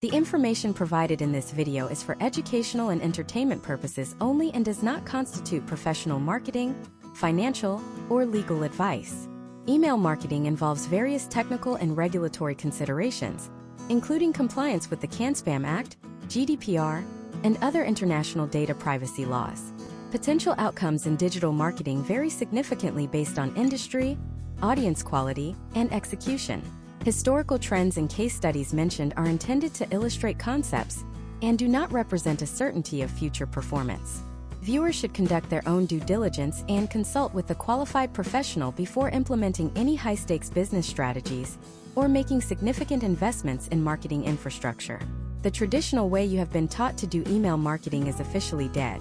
The information provided in this video is for educational and entertainment purposes only and does not constitute professional marketing, financial, or legal advice. Email marketing involves various technical and regulatory considerations, including compliance with the CAN-SPAM Act, GDPR, and other international data privacy laws. Potential outcomes in digital marketing vary significantly based on industry, audience quality, and execution. Historical trends and case studies mentioned are intended to illustrate concepts and do not represent a certainty of future performance. Viewers should conduct their own due diligence and consult with a qualified professional before implementing any high-stakes business strategies or making significant investments in marketing infrastructure. The traditional way you have been taught to do email marketing is officially dead.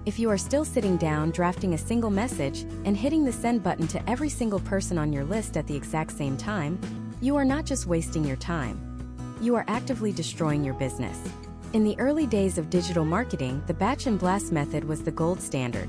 If you are still sitting down drafting a single message and hitting the send button to every single person on your list at the exact same time, you are not just wasting your time. You are actively destroying your business. In the early days of digital marketing, the batch and blast method was the gold standard.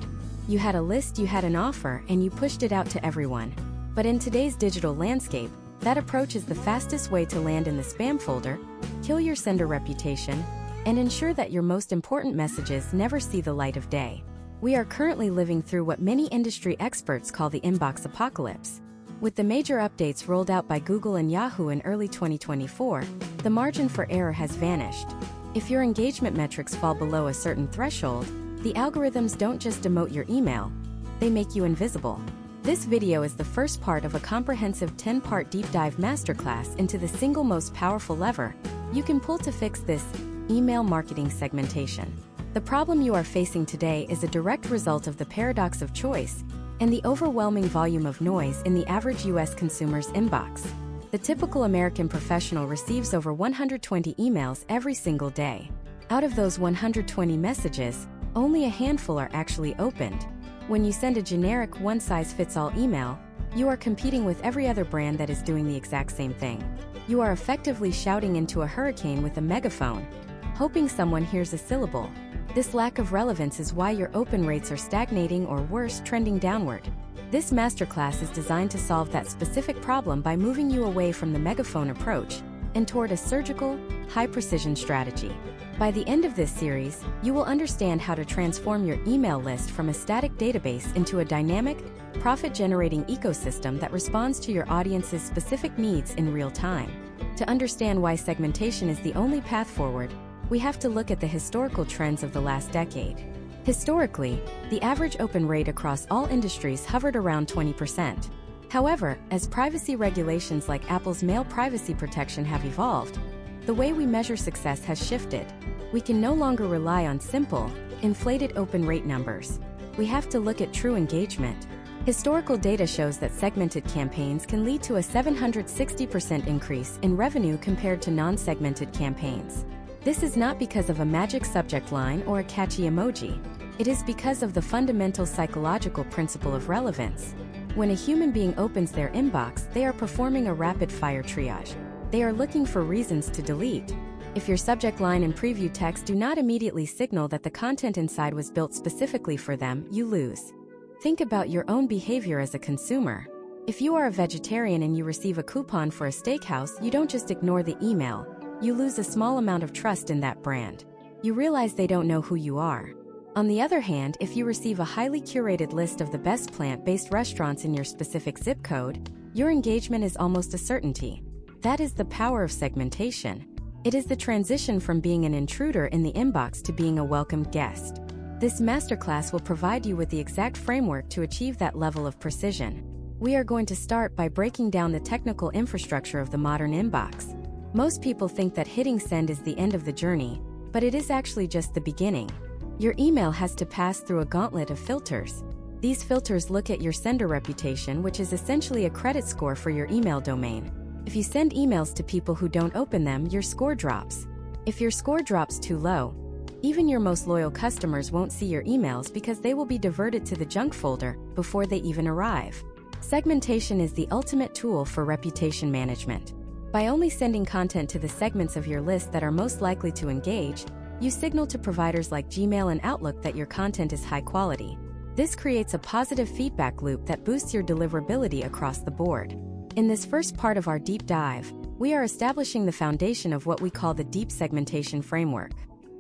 You had a list, you had an offer, and you pushed it out to everyone. But in today's digital landscape, that approach is the fastest way to land in the spam folder, kill your sender reputation, and ensure that your most important messages never see the light of day. We are currently living through what many industry experts call the inbox apocalypse. With the major updates rolled out by Google and Yahoo in early 2024, the margin for error has vanished. If your engagement metrics fall below a certain threshold, the algorithms don't just demote your email, they make you invisible. This video is the first part of a comprehensive 10-part deep dive masterclass into the single most powerful lever you can pull to fix this email marketing segmentation. The problem you are facing today is a direct result of the paradox of choice and the overwhelming volume of noise in the average US consumer's inbox. The typical American professional receives over 120 emails every single day. Out of those 120 messages, only a handful are actually opened. When you send a generic one-size-fits-all email, you are competing with every other brand that is doing the exact same thing. You are effectively shouting into a hurricane with a megaphone, hoping someone hears a syllable. This lack of relevance is why your open rates are stagnating or worse, trending downward. This masterclass is designed to solve that specific problem by moving you away from the megaphone approach and toward a surgical, high-precision strategy. By the end of this series, you will understand how to transform your email list from a static database into a dynamic, profit-generating ecosystem that responds to your audience's specific needs in real time. To understand why segmentation is the only path forward, we have to look at the historical trends of the last decade. Historically, the average open rate across all industries hovered around 20%. However, as privacy regulations like Apple's mail privacy protection have evolved, the way we measure success has shifted. We can no longer rely on simple, inflated open rate numbers. We have to look at true engagement. Historical data shows that segmented campaigns can lead to a 760% increase in revenue compared to non-segmented campaigns. This is not because of a magic subject line or a catchy emoji. It is because of the fundamental psychological principle of relevance. When a human being opens their inbox, they are performing a rapid-fire triage. They are looking for reasons to delete. If your subject line and preview text do not immediately signal that the content inside was built specifically for them, you lose. Think about your own behavior as a consumer. If you are a vegetarian and you receive a coupon for a steakhouse, you don't just ignore the email. You lose a small amount of trust in that brand. You realize they don't know who you are. On the other hand, if you receive a highly curated list of the best plant-based restaurants in your specific zip code, your engagement is almost a certainty. That is the power of segmentation. It is the transition from being an intruder in the inbox to being a welcomed guest. This masterclass will provide you with the exact framework to achieve that level of precision. We are going to start by breaking down the technical infrastructure of the modern inbox. Most people think that hitting send is the end of the journey, but it is actually just the beginning. Your email has to pass through a gauntlet of filters. These filters look at your sender reputation, which is essentially a credit score for your email domain. If you send emails to people who don't open them, your score drops. If your score drops too low, even your most loyal customers won't see your emails because they will be diverted to the junk folder before they even arrive. Segmentation is the ultimate tool for reputation management. By only sending content to the segments of your list that are most likely to engage, you signal to providers like Gmail and Outlook that your content is high quality. This creates a positive feedback loop that boosts your deliverability across the board. In this first part of our deep dive, We are establishing the foundation of what we call the deep segmentation framework.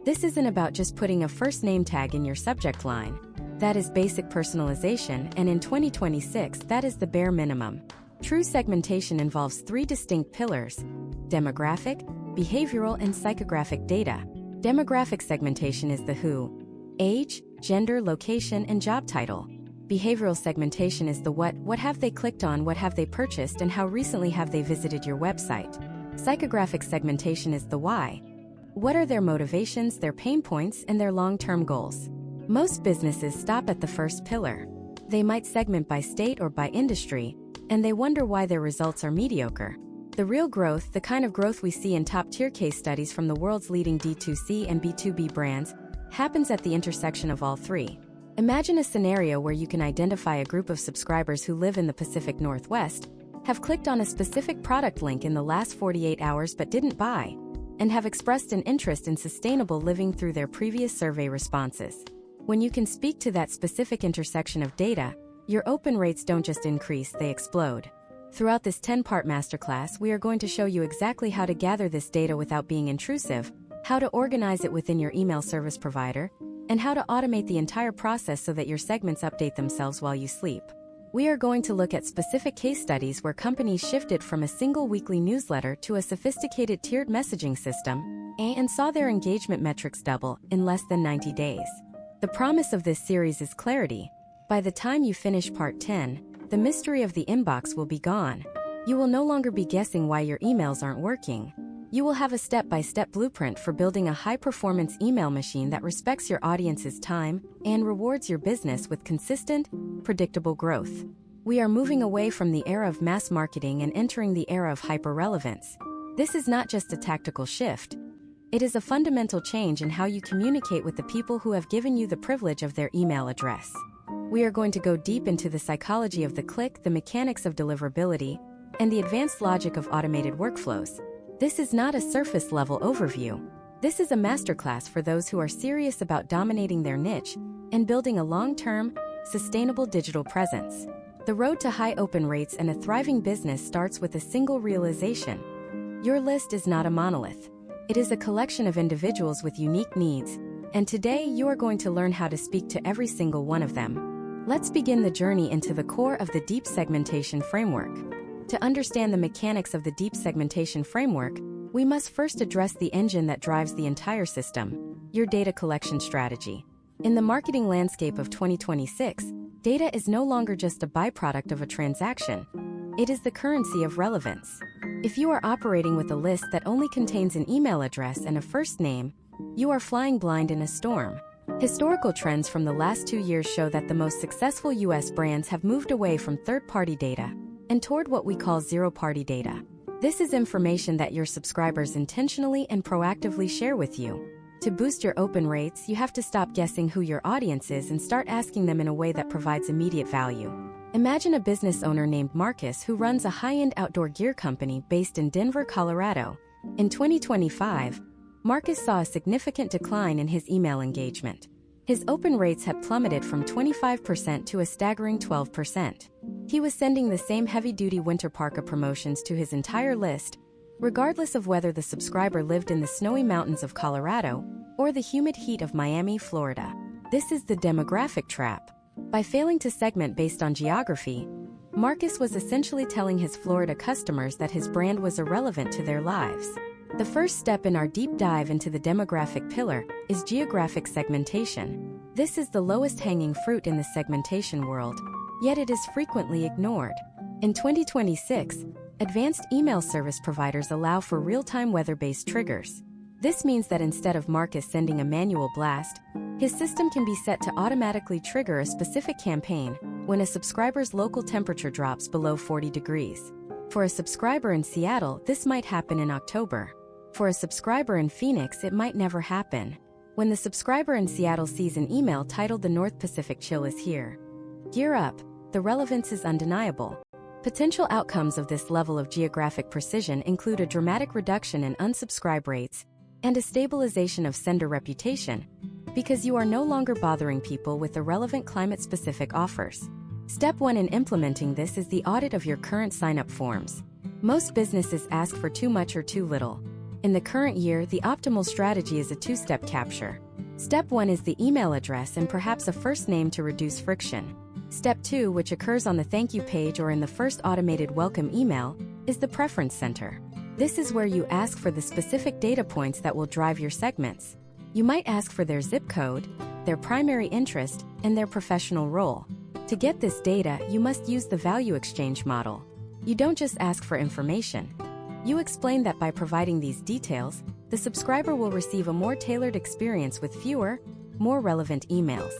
This isn't about just putting a first name tag in your subject line. That is basic personalization, and in 2026, that is the bare minimum. True segmentation involves three distinct pillars: demographic, behavioral, and psychographic data. Demographic segmentation is the who, age, gender, location, and job title. Behavioral segmentation is the what have they clicked on, what have they purchased, and how recently have they visited your website. Psychographic segmentation is the why. What are their motivations, their pain points, and their long-term goals? Most businesses stop at the first pillar. They might segment by state or by industry, and they wonder why their results are mediocre. The real growth, the kind of growth we see in top-tier case studies from the world's leading D2C and B2B brands, happens at the intersection of all three. Imagine a scenario where you can identify a group of subscribers who live in the Pacific Northwest, have clicked on a specific product link in the last 48 hours but didn't buy, and have expressed an interest in sustainable living through their previous survey responses. When you can speak to that specific intersection of data, your open rates don't just increase, they explode. Throughout this 10-part masterclass, we are going to show you exactly how to gather this data without being intrusive, how to organize it within your email service provider, and how to automate the entire process so that your segments update themselves while you sleep. We are going to look at specific case studies where companies shifted from a single weekly newsletter to a sophisticated tiered messaging system and saw their engagement metrics double in less than 90 days. The promise of this series is clarity. By the time you finish part 10, the mystery of the inbox will be gone. You will no longer be guessing why your emails aren't working. You will have a step-by-step blueprint for building a high-performance email machine that respects your audience's time and rewards your business with consistent, predictable growth. We are moving away from the era of mass marketing and entering the era of hyper-relevance. This is not just a tactical shift. It is a fundamental change in how you communicate with the people who have given you the privilege of their email address. We are going to go deep into the psychology of the click, the mechanics of deliverability, and the advanced logic of automated workflows. This is not a surface-level overview. This is a masterclass for those who are serious about dominating their niche and building a long-term, sustainable digital presence. The road to high open rates and a thriving business starts with a single realization. Your list is not a monolith. It is a collection of individuals with unique needs, and today you are going to learn how to speak to every single one of them. Let's begin the journey into the core of the deep segmentation framework. To understand the mechanics of the deep segmentation framework, we must first address the engine that drives the entire system, your data collection strategy. In the marketing landscape of 2026, data is no longer just a byproduct of a transaction. It is the currency of relevance. If you are operating with a list that only contains an email address and a first name, you are flying blind in a storm. Historical trends from the last 2 years show that the most successful US brands have moved away from third-party data and toward what we call zero-party data. This is information that your subscribers intentionally and proactively share with you. To boost your open rates, you have to stop guessing who your audience is and start asking them in a way that provides immediate value. Imagine a business owner named Marcus who runs a high-end outdoor gear company based in Denver, Colorado. In 2025, Marcus saw a significant decline in his email engagement. His open rates had plummeted from 25% to a staggering 12%. He was sending the same heavy-duty winter parka promotions to his entire list, regardless of whether the subscriber lived in the snowy mountains of Colorado or the humid heat of Miami, Florida. This is the demographic trap. By failing to segment based on geography, Marcus was essentially telling his Florida customers that his brand was irrelevant to their lives. The first step in our deep dive into the demographic pillar is geographic segmentation. This is the lowest hanging fruit in the segmentation world, yet it is frequently ignored. In 2026, advanced email service providers allow for real-time weather-based triggers. This means that instead of Marcus sending a manual blast, his system can be set to automatically trigger a specific campaign when a subscriber's local temperature drops below 40 degrees. For a subscriber in Seattle, this might happen in October. For a subscriber in Phoenix, it might never happen. When the subscriber in Seattle sees an email titled "The North Pacific Chill is here," gear up, the relevance is undeniable. Potential outcomes of this level of geographic precision include a dramatic reduction in unsubscribe rates and a stabilization of sender reputation, because you are no longer bothering people with irrelevant climate-specific offers. Step 1 in implementing this is the audit of your current sign-up forms. Most businesses ask for too much or too little. In the current year, the optimal strategy is a two-step capture. Step 1 is the email address and perhaps a first name to reduce friction. Step 2, which occurs on the thank you page or in the first automated welcome email, is the preference center. This is where you ask for the specific data points that will drive your segments. You might ask for their zip code, their primary interest, and their professional role. To get this data, you must use the value exchange model. You don't just ask for information. You explain that by providing these details, the subscriber will receive a more tailored experience with fewer, more relevant emails.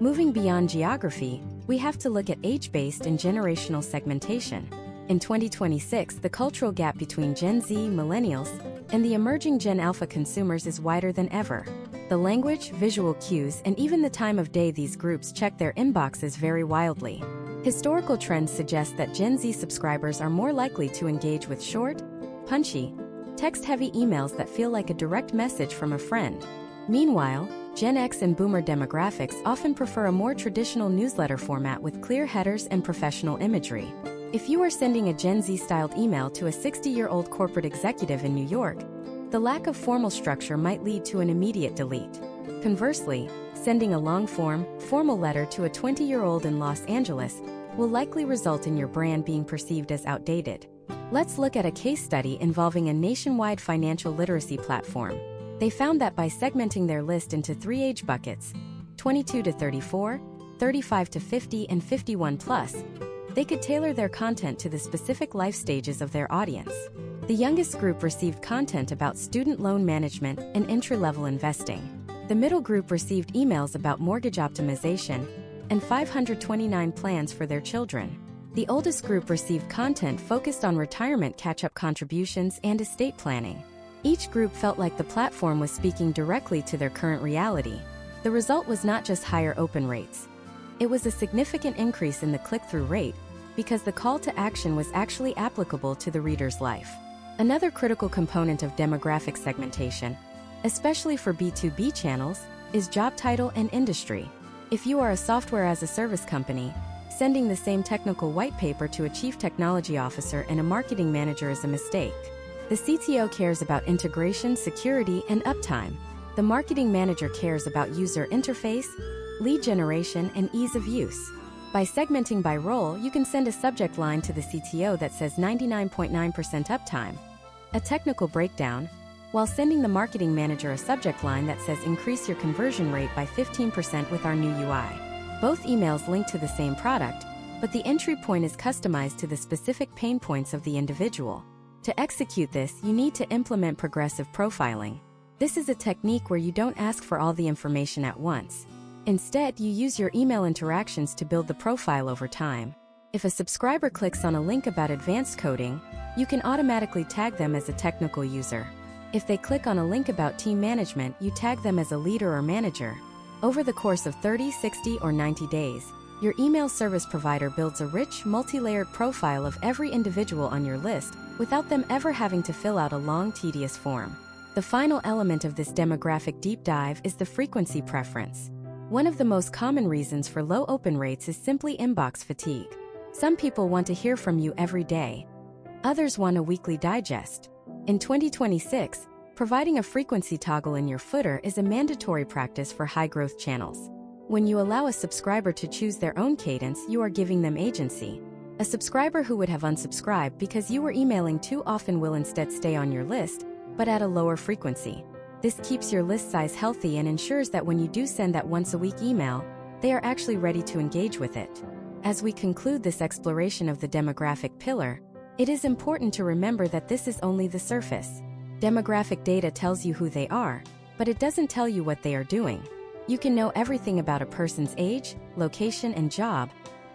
Moving beyond geography, we have to look at age-based and generational segmentation. In 2026, the cultural gap between Gen Z, millennials, and the emerging Gen Alpha consumers is wider than ever. The language, visual cues, and even the time of day these groups check their inboxes vary wildly. Historical trends suggest that Gen Z subscribers are more likely to engage with short, punchy, text-heavy emails that feel like a direct message from a friend. Meanwhile, Gen X and Boomer demographics often prefer a more traditional newsletter format with clear headers and professional imagery. If you are sending a Gen Z-styled email to a 60-year-old corporate executive in New York, the lack of formal structure might lead to an immediate delete. Conversely, sending a long-form, formal letter to a 20-year-old in Los Angeles will likely result in your brand being perceived as outdated. Let's look at a case study involving a nationwide financial literacy platform. They found that by segmenting their list into 3 age buckets, 22 to 34, 35 to 50, and 51 plus, they could tailor their content to the specific life stages of their audience. The youngest group received content about student loan management and entry-level investing. The middle group received emails about mortgage optimization and 529 plans for their children. The oldest group received content focused on retirement catch-up contributions and estate planning. Each group felt like the platform was speaking directly to their current reality. The result was not just higher open rates. It was a significant increase in the click-through rate because the call to action was actually applicable to the reader's life. Another critical component of demographic segmentation, especially for B2B channels, is job title and industry. If you are a software-as-a-service company, sending the same technical white paper to a chief technology officer and a marketing manager is a mistake. The CTO cares about integration, security, and uptime. The marketing manager cares about user interface, lead generation, and ease of use. By segmenting by role, you can send a subject line to the CTO that says 99.9% uptime, a technical breakdown, while sending the marketing manager a subject line that says increase your conversion rate by 15% with our new UI. Both emails link to the same product, but the entry point is customized to the specific pain points of the individual. To execute this, you need to implement progressive profiling. This is a technique where you don't ask for all the information at once. Instead, you use your email interactions to build the profile over time. If a subscriber clicks on a link about advanced coding, you can automatically tag them as a technical user. If they click on a link about team management, you tag them as a leader or manager. Over the course of 30, 60, or 90 days, your email service provider builds a rich, multi-layered profile of every individual on your list without them ever having to fill out a long, tedious form. The final element of this demographic deep dive is the frequency preference. One of the most common reasons for low open rates is simply inbox fatigue. Some people want to hear from you every day. Others want a weekly digest. In 2026, providing a frequency toggle in your footer is a mandatory practice for high-growth channels. When you allow a subscriber to choose their own cadence, you are giving them agency. A subscriber who would have unsubscribed because you were emailing too often will instead stay on your list, but at a lower frequency. This keeps your list size healthy and ensures that when you do send that once-a-week email, they are actually ready to engage with it. As we conclude this exploration of the demographic pillar, it is important to remember that this is only the surface. Demographic data tells you who they are, but it doesn't tell you what they are doing. You can know everything about a person's age, location, and job,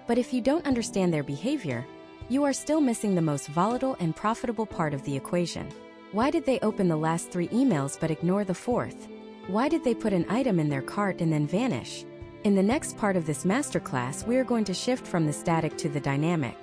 but if you don't understand their behavior, you are still missing the most volatile and profitable part of the equation. Why did they open the last 3 emails but ignore the 4th? Why did they put an item in their cart and then vanish? In the next part of this masterclass, we are going to shift from the static to the dynamic.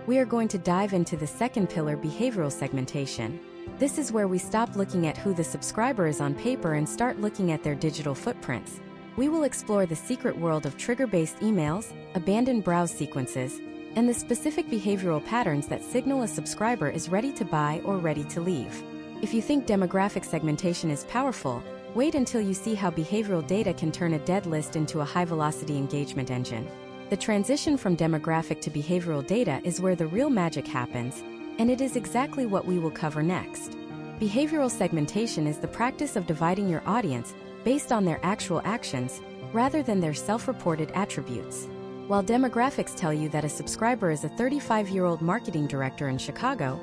We are going to dive into the second pillar, behavioral segmentation. This is where we stop looking at who the subscriber is on paper and start looking at their digital footprints. We will explore the secret world of trigger-based emails, abandoned browse sequences, and the specific behavioral patterns that signal a subscriber is ready to buy or ready to leave. If you think demographic segmentation is powerful, wait until you see how behavioral data can turn a dead list into a high-velocity engagement engine. The transition from demographic to behavioral data is where the real magic happens, and it is exactly what we will cover next. Behavioral segmentation is the practice of dividing your audience based on their actual actions, rather than their self-reported attributes. While demographics tell you that a subscriber is a 35-year-old marketing director in Chicago,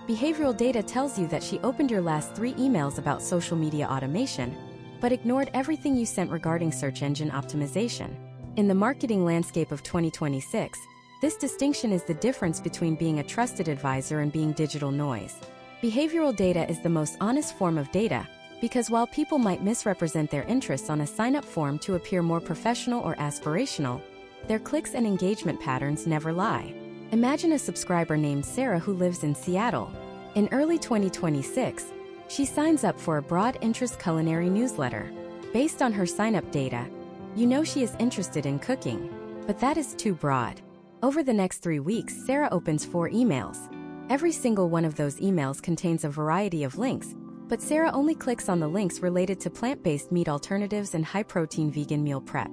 behavioral data tells you that she opened your last 3 emails about social media automation, but ignored everything you sent regarding search engine optimization. In the marketing landscape of 2026, this distinction is the difference between being a trusted advisor and being digital noise. Behavioral data is the most honest form of data, because while people might misrepresent their interests on a sign-up form to appear more professional or aspirational, their clicks and engagement patterns never lie. Imagine a subscriber named Sarah who lives in Seattle. In early 2026, she signs up for a broad interest culinary newsletter. Based on her sign-up data, you know she is interested in cooking, but that is too broad. Over the next 3 weeks, Sarah opens 4 emails. Every single one of those emails contains a variety of links, but Sarah only clicks on the links related to plant-based meat alternatives and high-protein vegan meal prep.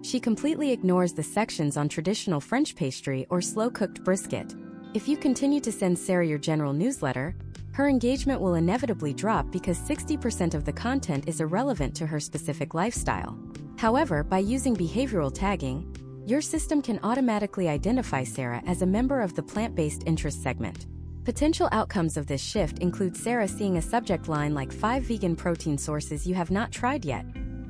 She completely ignores the sections on traditional French pastry or slow-cooked brisket. If you continue to send Sarah your general newsletter, her engagement will inevitably drop because 60% of the content is irrelevant to her specific lifestyle. However, by using behavioral tagging, your system can automatically identify Sarah as a member of the plant-based interest segment. Potential outcomes of this shift include Sarah seeing a subject line like 5 vegan protein sources you have not tried yet,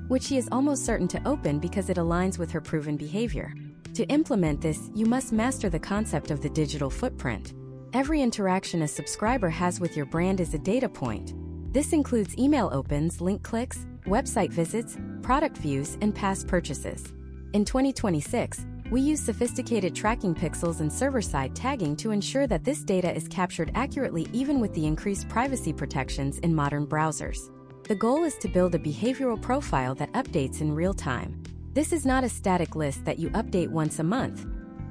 which she is almost certain to open because it aligns with her proven behavior. To implement this, you must master the concept of the digital footprint. Every interaction a subscriber has with your brand is a data point. This includes email opens, link clicks, website visits, product views, and past purchases. In 2026, we use sophisticated tracking pixels and server-side tagging to ensure that this data is captured accurately even with the increased privacy protections in modern browsers. The goal is to build a behavioral profile that updates in real time. This is not a static list that you update once a month.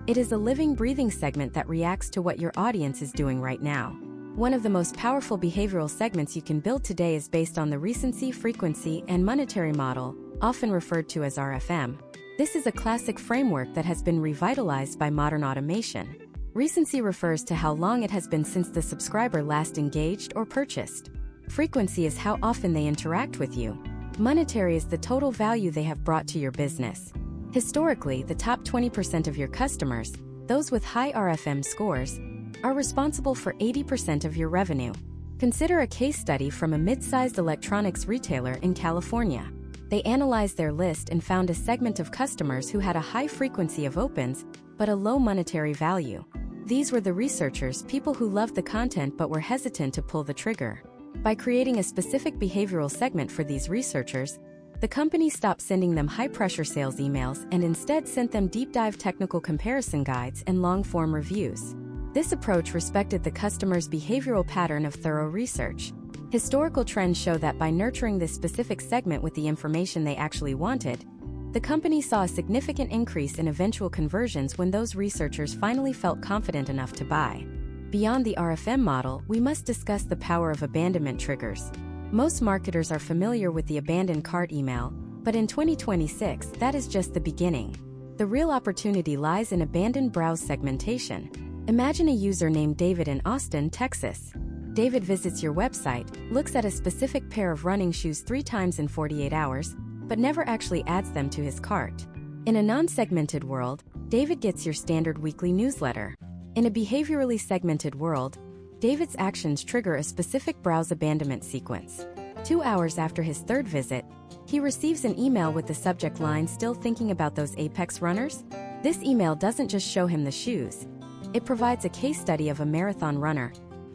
It is a living, breathing segment that reacts to what your audience is doing right now. One of the most powerful behavioral segments you can build today is based on the recency, frequency, and monetary model, often referred to as RFM. This is a classic framework that has been revitalized by modern automation. Recency refers to how long it has been since the subscriber last engaged or purchased. Frequency is how often they interact with you. Monetary is the total value they have brought to your business. Historically, the top 20% of your customers, those with high RFM scores, are responsible for 80% of your revenue. Consider a case study from a mid-sized electronics retailer in California. They analyzed their list and found a segment of customers who had a high frequency of opens, but a low monetary value. These were the researchers, people who loved the content but were hesitant to pull the trigger. By creating a specific behavioral segment for these researchers, the company stopped sending them high-pressure sales emails and instead sent them deep-dive technical comparison guides and long-form reviews. This approach respected the customer's behavioral pattern of thorough research. Historical trends show that by nurturing this specific segment with the information they actually wanted, the company saw a significant increase in eventual conversions when those researchers finally felt confident enough to buy. Beyond the RFM model, we must discuss the power of abandonment triggers. Most marketers are familiar with the abandoned cart email, but in 2026, that is just the beginning. The real opportunity lies in abandoned browse segmentation. Imagine a user named David in Austin, Texas. David visits your website, looks at a specific pair of running shoes 3 times in 48 hours, but never actually adds them to his cart. In a non-segmented world, David gets your standard weekly newsletter. In a behaviorally segmented world, David's actions trigger a specific browse abandonment sequence. 2 hours after his 3rd visit, he receives an email with the subject line "Still thinking about those Apex runners?" This email doesn't just show him the shoes. It provides a case study of a marathon runner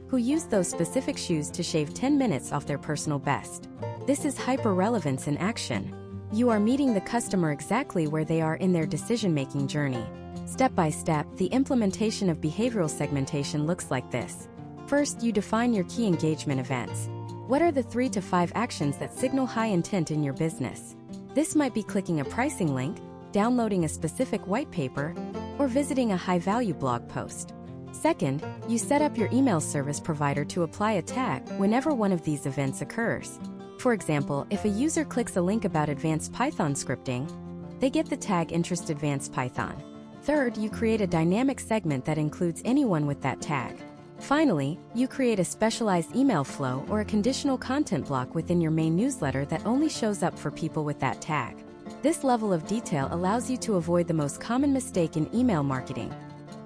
who used those specific shoes to shave 10 minutes off their personal best. This is hyper-relevance in action. You are meeting the customer exactly where they are in their decision-making journey. Step by step, the implementation of behavioral segmentation looks like this. First, you define your key engagement events. What are the 3 to 5 actions that signal high intent in your business? This might be clicking a pricing link, downloading a specific white paper, or visiting a high-value blog post. Second, you set up your email service provider to apply a tag whenever one of these events occurs. For example, if a user clicks a link about advanced Python scripting, they get the tag interest advanced Python. Third, you create a dynamic segment that includes anyone with that tag. Finally, you create a specialized email flow or a conditional content block within your main newsletter that only shows up for people with that tag. This level of detail allows you to avoid the most common mistake in email marketing: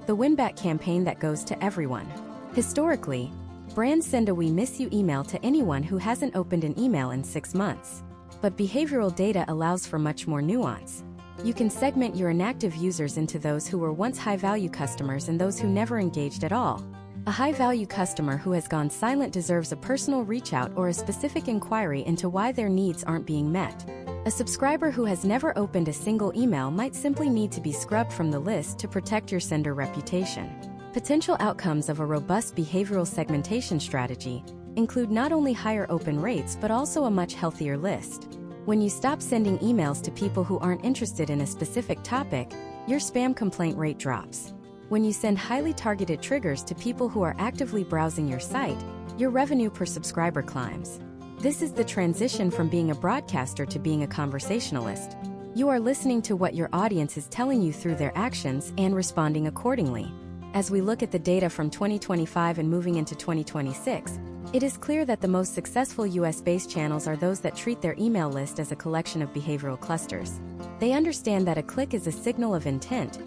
the win-back campaign that goes to everyone. Historically, brands send a "we miss you" email to anyone who hasn't opened an email in 6 months. But behavioral data allows for much more nuance. You can segment your inactive users into those who were once high-value customers and those who never engaged at all. A high-value customer who has gone silent deserves a personal reach-out or a specific inquiry into why their needs aren't being met. A subscriber who has never opened a single email might simply need to be scrubbed from the list to protect your sender reputation. Potential outcomes of a robust behavioral segmentation strategy include not only higher open rates but also a much healthier list. When you stop sending emails to people who aren't interested in a specific topic, your spam complaint rate drops. When you send highly targeted triggers to people who are actively browsing your site, your revenue per subscriber climbs. This is the transition from being a broadcaster to being a conversationalist. You are listening to what your audience is telling you through their actions and responding accordingly. As we look at the data from 2025 and moving into 2026, it is clear that the most successful US-based channels are those that treat their email list as a collection of behavioral clusters. They understand that a click is a signal of intent,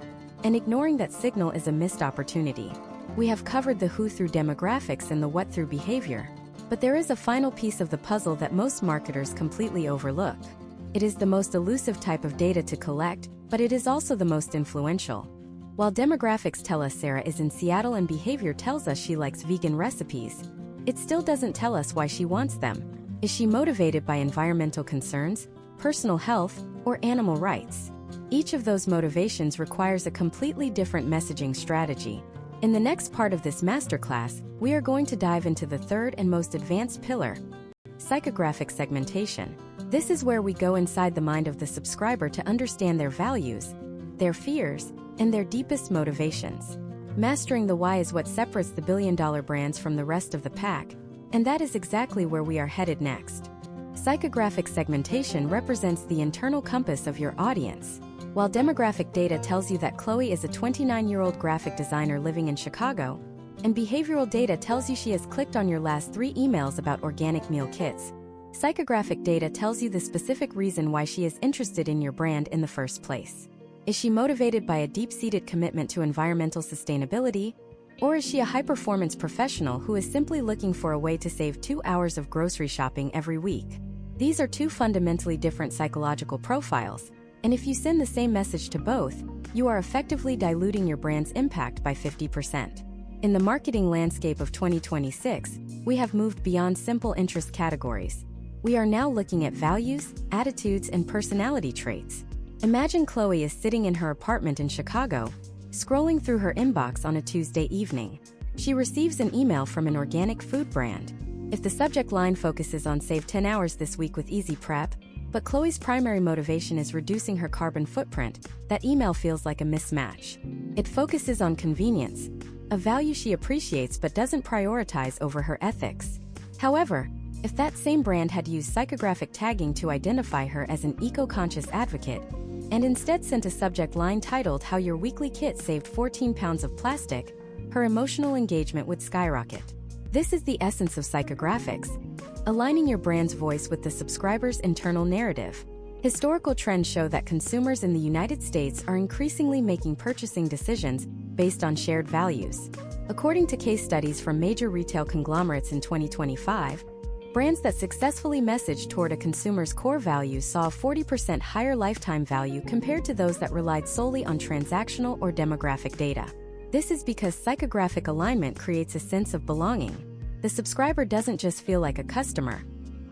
and ignoring that signal is a missed opportunity. We have covered the who through demographics and the what through behavior, but there is a final piece of the puzzle that most marketers completely overlook. It is the most elusive type of data to collect, but it is also the most influential. While demographics tell us Sarah is in Seattle and behavior tells us she likes vegan recipes, it still doesn't tell us why she wants them. Is she motivated by environmental concerns, personal health, or animal rights? Each of those motivations requires a completely different messaging strategy. In the next part of this masterclass, we are going to dive into the third and most advanced pillar: psychographic segmentation. This is where we go inside the mind of the subscriber to understand their values, their fears, and their deepest motivations. Mastering the why is what separates the billion-dollar brands from the rest of the pack, and that is exactly where we are headed next. Psychographic segmentation represents the internal compass of your audience. While demographic data tells you that Chloe is a 29-year-old graphic designer living in Chicago, and behavioral data tells you she has clicked on your last 3 emails about organic meal kits, psychographic data tells you the specific reason why she is interested in your brand in the first place. Is she motivated by a deep-seated commitment to environmental sustainability, or is she a high-performance professional who is simply looking for a way to save 2 hours of grocery shopping every week? These are 2 fundamentally different psychological profiles, and if you send the same message to both, you are effectively diluting your brand's impact by 50%. In the marketing landscape of 2026, we have moved beyond simple interest categories. We are now looking at values, attitudes, and personality traits. Imagine Chloe is sitting in her apartment in Chicago, scrolling through her inbox on a Tuesday evening. She receives an email from an organic food brand. If the subject line focuses on "save 10 hours this week with easy prep," but Chloe's primary motivation is reducing her carbon footprint, that email feels like a mismatch. It focuses on convenience, a value she appreciates but doesn't prioritize over her ethics. However, if that same brand had used psychographic tagging to identify her as an eco-conscious advocate, and instead sent a subject line titled "How Your Weekly Kit Saved 14 Pounds of Plastic," her emotional engagement would skyrocket. This is the essence of psychographics: aligning your brand's voice with the subscriber's internal narrative. Historical trends show that consumers in the United States are increasingly making purchasing decisions based on shared values. According to case studies from major retail conglomerates in 2025, brands that successfully messaged toward a consumer's core values saw a 40% higher lifetime value compared to those that relied solely on transactional or demographic data. This is because psychographic alignment creates a sense of belonging. The subscriber doesn't just feel like a customer.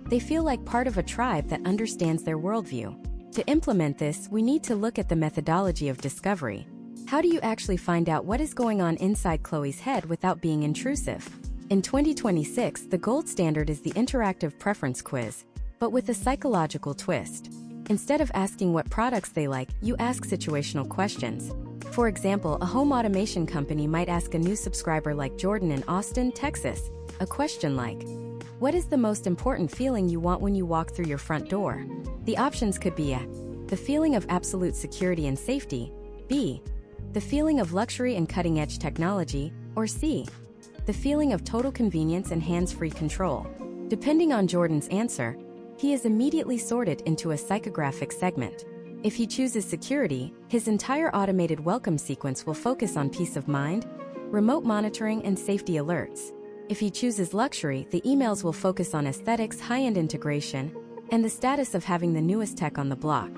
They feel like part of a tribe that understands their worldview. To implement this, we need to look at the methodology of discovery. How do you actually find out what is going on inside Chloe's head without being intrusive? In 2026, the gold standard is the interactive preference quiz, but with a psychological twist. Instead of asking what products they like, you ask situational questions. For example, a home automation company might ask a new subscriber like Jordan in Austin, Texas, a question like, "What is the most important feeling you want when you walk through your front door?" The options could be A, the feeling of absolute security and safety, B, the feeling of luxury and cutting-edge technology, or C, the feeling of total convenience and hands-free control. Depending on Jordan's answer, he is immediately sorted into a psychographic segment. If he chooses security, his entire automated welcome sequence will focus on peace of mind, remote monitoring, and safety alerts. If he chooses luxury, the emails will focus on aesthetics, high-end integration, and the status of having the newest tech on the block.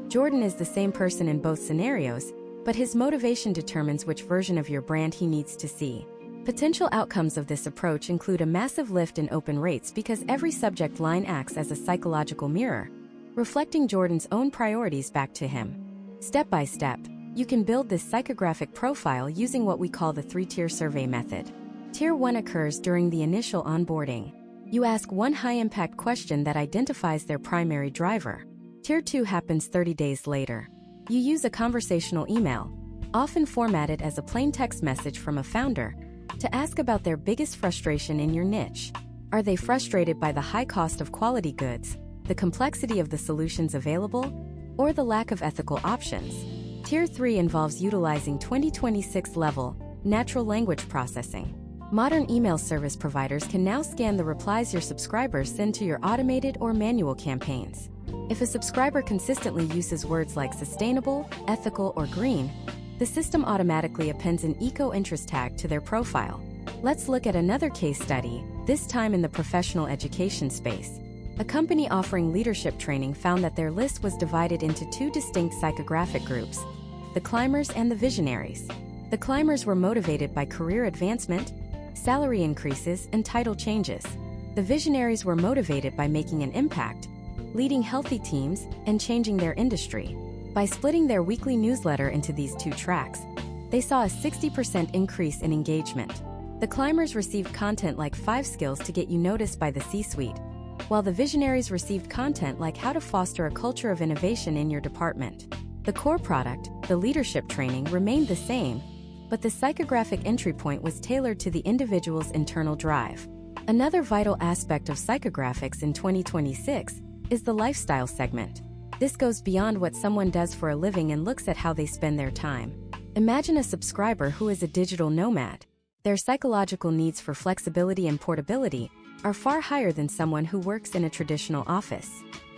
Jordan is the same person in both scenarios, but his motivation determines which version of your brand he needs to see. Potential outcomes of this approach include a massive lift in open rates because every subject line acts as a psychological mirror, reflecting Jordan's own priorities back to him. Step by step, you can build this psychographic profile using what we call the 3-tier survey method. Tier 1 occurs during the initial onboarding. You ask one high-impact question that identifies their primary driver. Tier 2 happens 30 days later. You use a conversational email, often formatted as a plain text message from a founder, to ask about their biggest frustration in your niche. Are they frustrated by the high cost of quality goods, the complexity of the solutions available, or the lack of ethical options? Tier 3 involves utilizing 2026 level natural language processing. Modern email service providers can now scan the replies your subscribers send to your automated or manual campaigns. If a subscriber consistently uses words like sustainable, ethical, or green, the system automatically appends an eco-interest tag to their profile. Let's look at another case study, this time in the professional education space. A company offering leadership training found that their list was divided into two distinct psychographic groups, the climbers and the visionaries. The climbers were motivated by career advancement, salary increases, and title changes. The visionaries were motivated by making an impact, leading healthy teams, and changing their industry. By splitting their weekly newsletter into these two tracks, they saw a 60% increase in engagement. The climbers received content like 5 skills to get you noticed by the C-suite, while the visionaries received content like how to foster a culture of innovation in your department. The core product, the leadership training, remained the same, but the psychographic entry point was tailored to the individual's internal drive. Another vital aspect of psychographics in 2026 is the lifestyle segment. This goes beyond what someone does for a living and looks at how they spend their time. Imagine a subscriber who is a digital nomad. Their psychological needs for flexibility and portability are far higher than someone who works in a traditional office.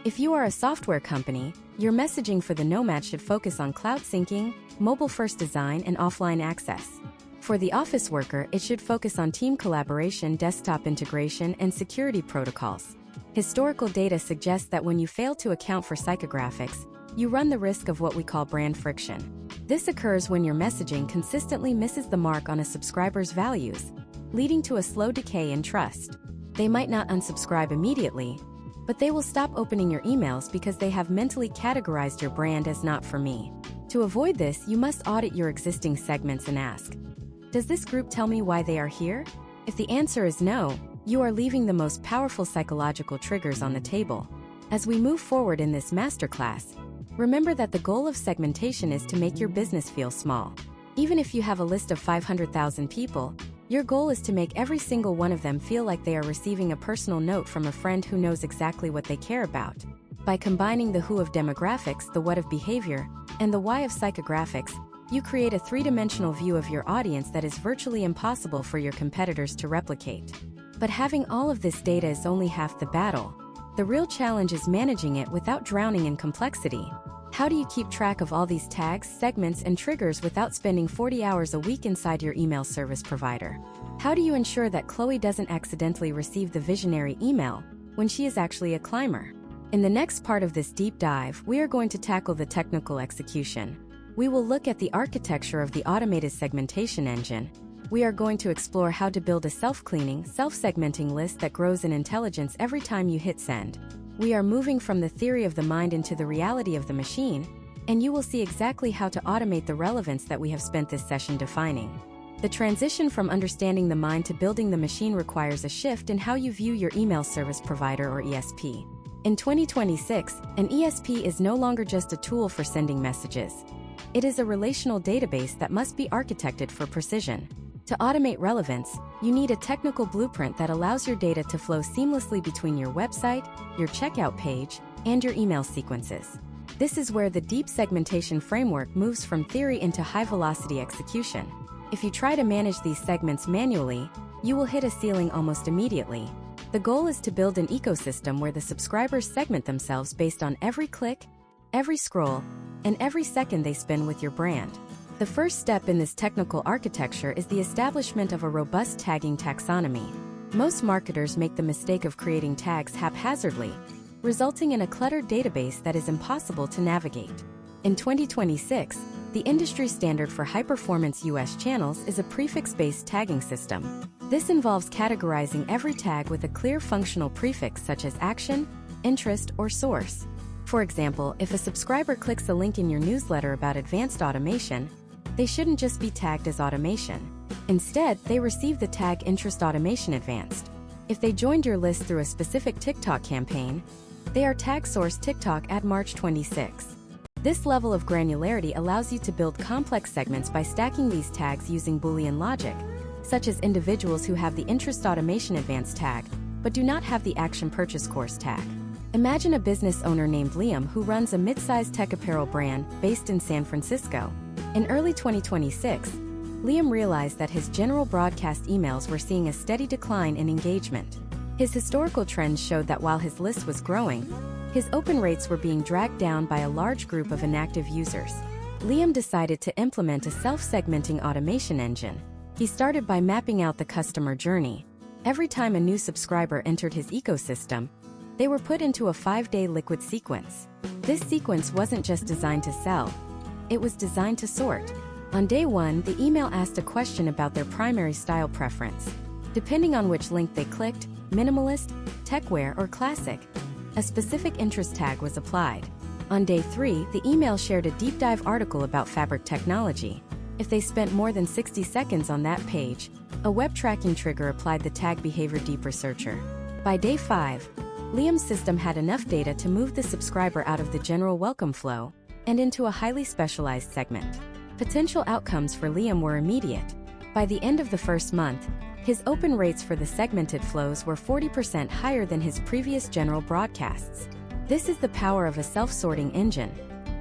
If you are a software company, your messaging for the nomad should focus on cloud syncing, mobile-first design, and offline access. For the office worker, it should focus on team collaboration, desktop integration, and security protocols. Historical data suggests that when you fail to account for psychographics, you run the risk of what we call brand friction. This occurs when your messaging consistently misses the mark on a subscriber's values, leading to a slow decay in trust. They might not unsubscribe immediately, but they will stop opening your emails because they have mentally categorized your brand as not for me. To avoid this, you must audit your existing segments and ask, does this group tell me why they are here? If the answer is no, you are leaving the most powerful psychological triggers on the table. As we move forward in this masterclass, remember that the goal of segmentation is to make your business feel small. Even if you have a list of 500,000 people, your goal is to make every single one of them feel like they are receiving a personal note from a friend who knows exactly what they care about. By combining the who of demographics, the what of behavior, and the why of psychographics, you create a three-dimensional view of your audience that is virtually impossible for your competitors to replicate. But having all of this data is only half the battle. The real challenge is managing it without drowning in complexity. How do you keep track of all these tags, segments, and triggers without spending 40 hours a week inside your email service provider? How do you ensure that Chloe doesn't accidentally receive the visionary email when she is actually a climber? In the next part of this deep dive, we are going to tackle the technical execution. We will look at the architecture of the automated segmentation engine. We are going to explore how to build a self-cleaning, self-segmenting list that grows in intelligence every time you hit send. We are moving from the theory of the mind into the reality of the machine, and you will see exactly how to automate the relevance that we have spent this session defining. The transition from understanding the mind to building the machine requires a shift in how you view your email service provider or ESP. In 2026, an ESP is no longer just a tool for sending messages. It is a relational database that must be architected for precision. To automate relevance, you need a technical blueprint that allows your data to flow seamlessly between your website, your checkout page, and your email sequences. This is where the deep segmentation framework moves from theory into high-velocity execution. If you try to manage these segments manually, you will hit a ceiling almost immediately. The goal is to build an ecosystem where the subscribers segment themselves based on every click, every scroll, and every second they spend with your brand. The first step in this technical architecture is the establishment of a robust tagging taxonomy. Most marketers make the mistake of creating tags haphazardly, resulting in a cluttered database that is impossible to navigate. In 2026, the industry standard for high-performance US channels is a prefix-based tagging system. This involves categorizing every tag with a clear functional prefix such as action, interest, or source. For example, if a subscriber clicks a link in your newsletter about advanced automation, they shouldn't just be tagged as automation. Instead, they receive the tag Interest Automation Advanced. If they joined your list through a specific TikTok campaign, they are tag source TikTok at March 26. This level of granularity allows you to build complex segments by stacking these tags using Boolean logic, such as individuals who have the Interest Automation Advanced tag, but do not have the Action Purchase Course tag. Imagine a business owner named Liam who runs a mid-sized tech apparel brand based in San Francisco. In early 2026, Liam realized that his general broadcast emails were seeing a steady decline in engagement. His historical trends showed that while his list was growing, his open rates were being dragged down by a large group of inactive users. Liam decided to implement a self-segmenting automation engine. He started by mapping out the customer journey. Every time a new subscriber entered his ecosystem, they were put into a 5-day liquid sequence. This sequence wasn't just designed to sell, it was designed to sort. On day 1, the email asked a question about their primary style preference. Depending on which link they clicked, minimalist, techwear, or classic, a specific interest tag was applied. On day 3, the email shared a deep dive article about fabric technology. If they spent more than 60 seconds on that page, a web tracking trigger applied the tag behavior deep researcher. By day 5, Liam's system had enough data to move the subscriber out of the general welcome flow and into a highly specialized segment. Potential outcomes for Liam were immediate. By the end of the first month, his open rates for the segmented flows were 40% higher than his previous general broadcasts. This is the power of a self-sorting engine.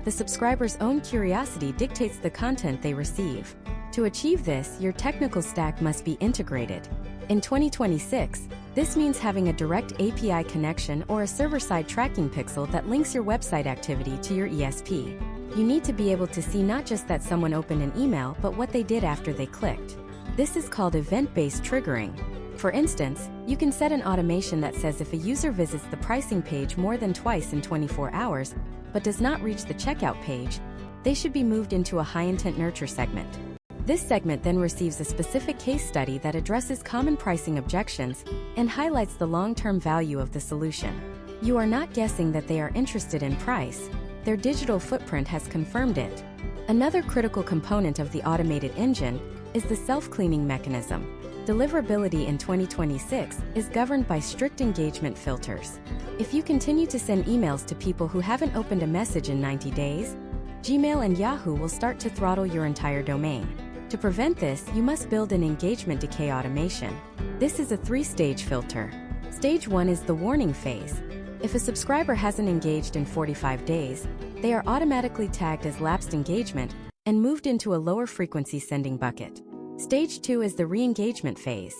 The subscriber's own curiosity dictates the content they receive. To achieve this, your technical stack must be integrated. In 2026, this means having a direct API connection or a server-side tracking pixel that links your website activity to your ESP. You need to be able to see not just that someone opened an email, but what they did after they clicked. This is called event-based triggering. For instance, you can set an automation that says if a user visits the pricing page more than twice in 24 hours, but does not reach the checkout page, they should be moved into a high-intent nurture segment. This segment then receives a specific case study that addresses common pricing objections and highlights the long-term value of the solution. You are not guessing that they are interested in price. Their digital footprint has confirmed it. Another critical component of the automated engine is the self-cleaning mechanism. Deliverability in 2026 is governed by strict engagement filters. If you continue to send emails to people who haven't opened a message in 90 days, Gmail and Yahoo will start to throttle your entire domain. To prevent this, you must build an engagement decay automation. This is a 3-stage filter. Stage 1 is the warning phase. If a subscriber hasn't engaged in 45 days, they are automatically tagged as lapsed engagement and moved into a lower frequency sending bucket. Stage 2 is the re-engagement phase.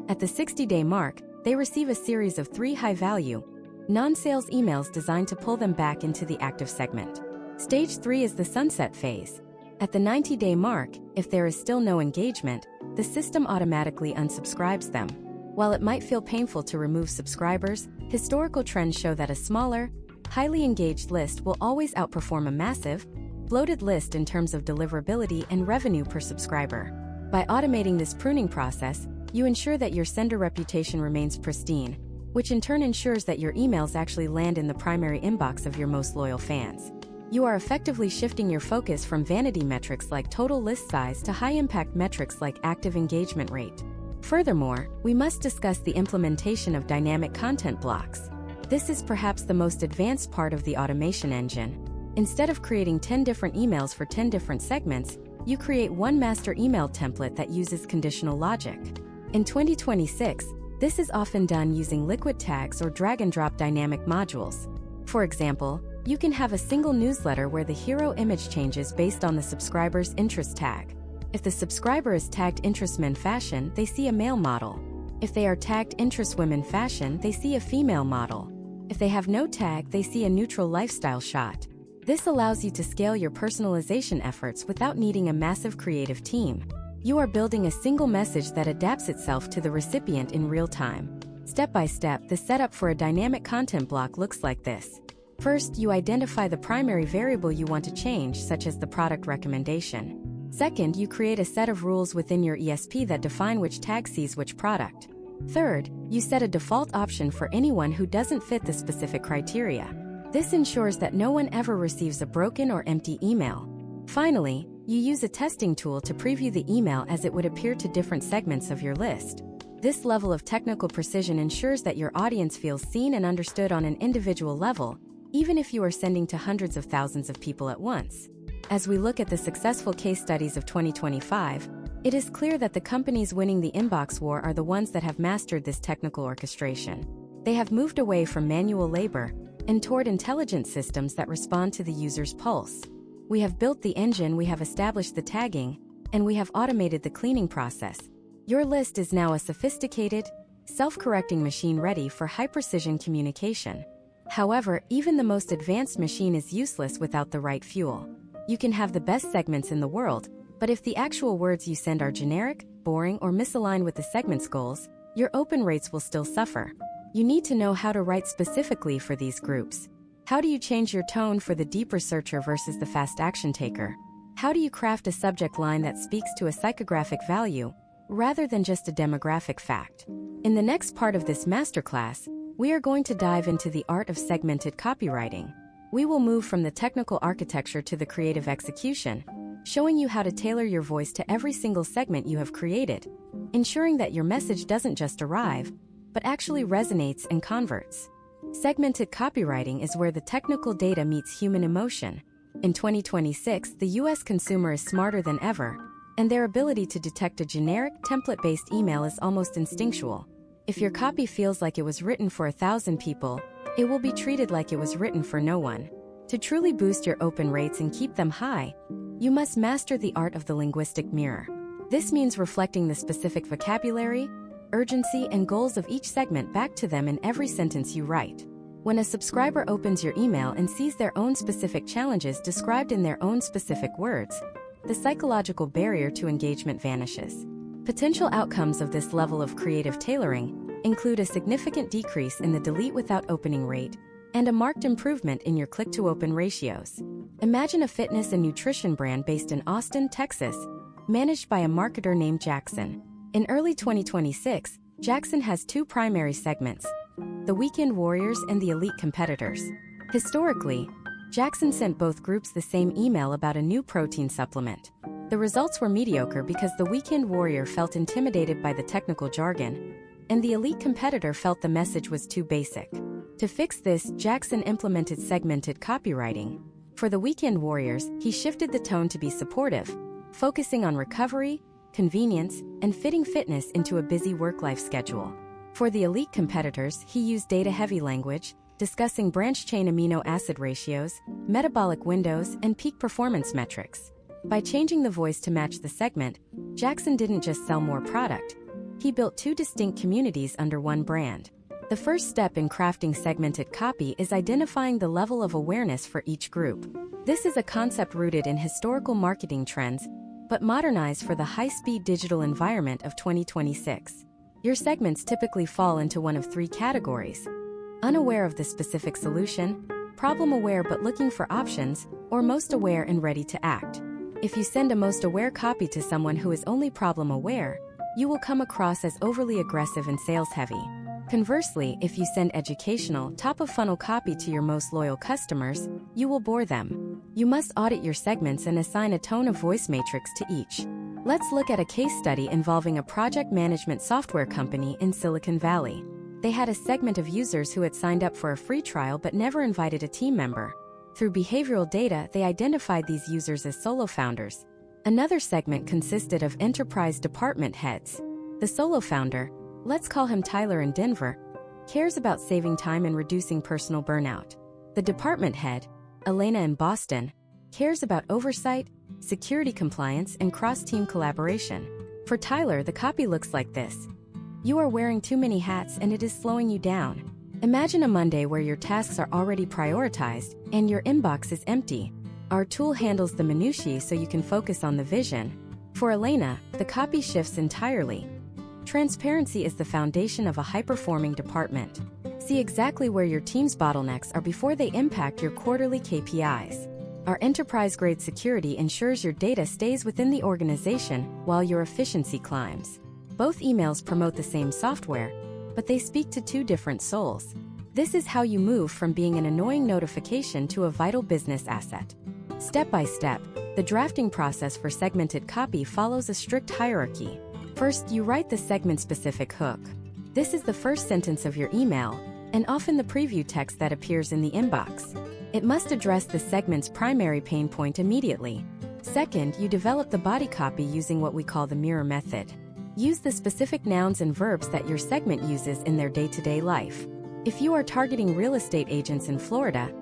At the 60-day mark, they receive a series of 3 high-value, non-sales emails designed to pull them back into the active segment. Stage 3 is the sunset phase. At the 90-day mark, if there is still no engagement, the system automatically unsubscribes them. While it might feel painful to remove subscribers, historical trends show that a smaller, highly engaged list will always outperform a massive, bloated list in terms of deliverability and revenue per subscriber. By automating this pruning process, you ensure that your sender reputation remains pristine, which in turn ensures that your emails actually land in the primary inbox of your most loyal fans. You are effectively shifting your focus from vanity metrics like total list size to high-impact metrics like active engagement rate. Furthermore, we must discuss the implementation of dynamic content blocks. This is perhaps the most advanced part of the automation engine. Instead of creating 10 different emails for 10 different segments, you create one master email template that uses conditional logic. In 2026, this is often done using liquid tags or drag-and-drop dynamic modules. For example, you can have a single newsletter where the hero image changes based on the subscriber's interest tag. If the subscriber is tagged Interest Men Fashion, they see a male model. If they are tagged Interest Women Fashion, they see a female model. If they have no tag, they see a neutral lifestyle shot. This allows you to scale your personalization efforts without needing a massive creative team. You are building a single message that adapts itself to the recipient in real time. Step by step, the setup for a dynamic content block looks like this. First, you identify the primary variable you want to change, such as the product recommendation. Second, you create a set of rules within your ESP that define which tag sees which product. Third, you set a default option for anyone who doesn't fit the specific criteria. This ensures that no one ever receives a broken or empty email. Finally, you use a testing tool to preview the email as it would appear to different segments of your list. This level of technical precision ensures that your audience feels seen and understood on an individual level, even if you are sending to hundreds of thousands of people at once. As we look at the successful case studies of 2025, it is clear that the companies winning the inbox war are the ones that have mastered this technical orchestration. They have moved away from manual labor and toward intelligent systems that respond to the user's pulse. We have built the engine, we have established the tagging, and we have automated the cleaning process. Your list is now a sophisticated, self-correcting machine ready for high-precision communication. However, even the most advanced machine is useless without the right fuel. You can have the best segments in the world, but if the actual words you send are generic, boring, or misaligned with the segment's goals, your open rates will still suffer. You need to know how to write specifically for these groups. How do you change your tone for the deep researcher versus the fast action taker? How do you craft a subject line that speaks to a psychographic value, rather than just a demographic fact? In the next part of this masterclass, we are going to dive into the art of segmented copywriting. We will move from the technical architecture to the creative execution, showing you how to tailor your voice to every single segment you have created, ensuring that your message doesn't just arrive, but actually resonates and converts. Segmented copywriting is where the technical data meets human emotion. In 2026, the US consumer is smarter than ever, and their ability to detect a generic, template-based email is almost instinctual. If your copy feels like it was written for 1,000 people, it will be treated like it was written for no one. To truly boost your open rates and keep them high, you must master the art of the linguistic mirror. This means reflecting the specific vocabulary, urgency, and goals of each segment back to them in every sentence you write. When a subscriber opens your email and sees their own specific challenges described in their own specific words, the psychological barrier to engagement vanishes. Potential outcomes of this level of creative tailoring include a significant decrease in the delete without opening rate and a marked improvement in your click-to-open ratios. Imagine a fitness and nutrition brand based in Austin, Texas, managed by a marketer named Jackson. In early 2026, Jackson has two primary segments: the Weekend Warriors and the Elite Competitors. Historically, Jackson sent both groups the same email about a new protein supplement. The results were mediocre because the Weekend Warrior felt intimidated by the technical jargon, and the Elite Competitor felt the message was too basic. To fix this, Jackson implemented segmented copywriting. For the Weekend Warriors, he shifted the tone to be supportive, focusing on recovery, convenience, and fitting fitness into a busy work-life schedule. For the Elite Competitors, he used data-heavy language, discussing branched-chain amino acid ratios, metabolic windows, and peak performance metrics. By changing the voice to match the segment, Jackson didn't just sell more product. He built two distinct communities under one brand. The first step in crafting segmented copy is identifying the level of awareness for each group. This is a concept rooted in historical marketing trends, but modernized for the high-speed digital environment of 2026. Your segments typically fall into one of three categories: unaware of the specific solution, problem-aware but looking for options, or most aware and ready to act. If you send a most aware copy to someone who is only problem-aware, you will come across as overly aggressive and sales-heavy. Conversely, if you send educational, top-of-funnel copy to your most loyal customers, you will bore them. You must audit your segments and assign a tone of voice matrix to each. Let's look at a case study involving a project management software company in Silicon Valley. They had a segment of users who had signed up for a free trial but never invited a team member. Through behavioral data, they identified these users as solo founders. Another segment consisted of enterprise department heads. The solo founder, let's call him Tyler in Denver, cares about saving time and reducing personal burnout. The department head, Elena in Boston, cares about oversight, security compliance, and cross-team collaboration. For Tyler, the copy looks like this. You are wearing too many hats and it is slowing you down. Imagine a Monday where your tasks are already prioritized and your inbox is empty. Our tool handles the minutiae so you can focus on the vision. For Elena, the copy shifts entirely. Transparency is the foundation of a high-performing department. See exactly where your team's bottlenecks are before they impact your quarterly KPIs. Our enterprise-grade security ensures your data stays within the organization while your efficiency climbs. Both emails promote the same software, but they speak to two different souls. This is how you move from being an annoying notification to a vital business asset. Step by step, the drafting process for segmented copy follows a strict hierarchy. First, you write the segment-specific hook. This is the first sentence of your email, and often the preview text that appears in the inbox. It must address the segment's primary pain point immediately. Second, you develop the body copy using what we call the mirror method. Use the specific nouns and verbs that your segment uses in their day-to-day life. If you are targeting real estate agents in Florida,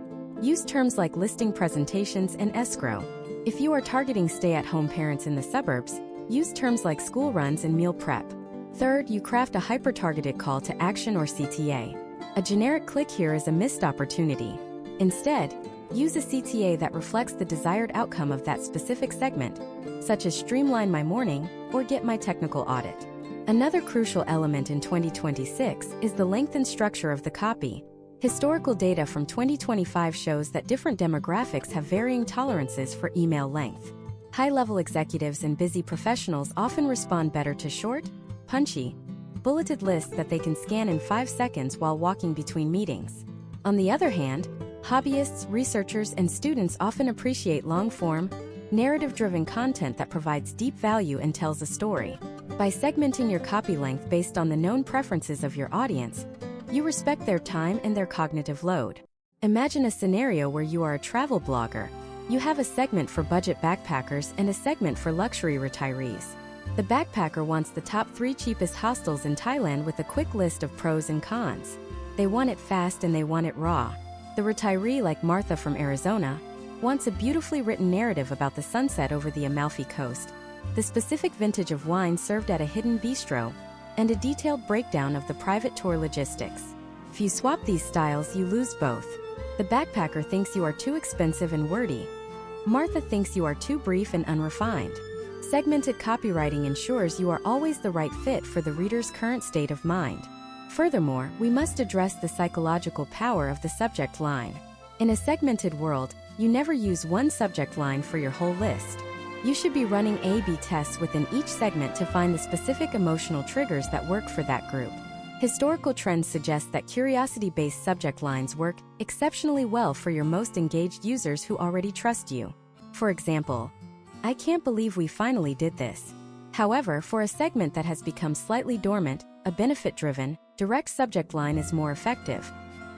use terms like listing presentations and escrow. If you are targeting stay-at-home parents in the suburbs, use terms like school runs and meal prep. Third, you craft a hyper-targeted call to action or CTA. A generic click here is a missed opportunity. Instead, use a CTA that reflects the desired outcome of that specific segment, such as streamline my morning or get my technical audit. Another crucial element in 2026 is the length and structure of the copy. Historical data from 2025 shows that different demographics have varying tolerances for email length. High-level executives and busy professionals often respond better to short, punchy, bulleted lists that they can scan in 5 seconds while walking between meetings. On the other hand, hobbyists, researchers, and students often appreciate long-form, narrative-driven content that provides deep value and tells a story. By segmenting your copy length based on the known preferences of your audience, you respect their time and their cognitive load. Imagine a scenario where you are a travel blogger. You have a segment for budget backpackers and a segment for luxury retirees. The backpacker wants the top 3 cheapest hostels in Thailand with a quick list of pros and cons. They want it fast and they want it raw. The retiree, like Martha from Arizona, wants a beautifully written narrative about the sunset over the Amalfi Coast, the specific vintage of wine served at a hidden bistro, and a detailed breakdown of the private tour logistics. If you swap these styles, you lose both. The backpacker thinks you are too expensive and wordy. Martha thinks you are too brief and unrefined. Segmented copywriting ensures you are always the right fit for the reader's current state of mind. Furthermore, we must address the psychological power of the subject line. In a segmented world, you never use one subject line for your whole list. You should be running A/B tests within each segment to find the specific emotional triggers that work for that group. Historical trends suggest that curiosity-based subject lines work exceptionally well for your most engaged users who already trust you. For example, "I can't believe we finally did this." However, for a segment that has become slightly dormant, a benefit-driven, direct subject line is more effective.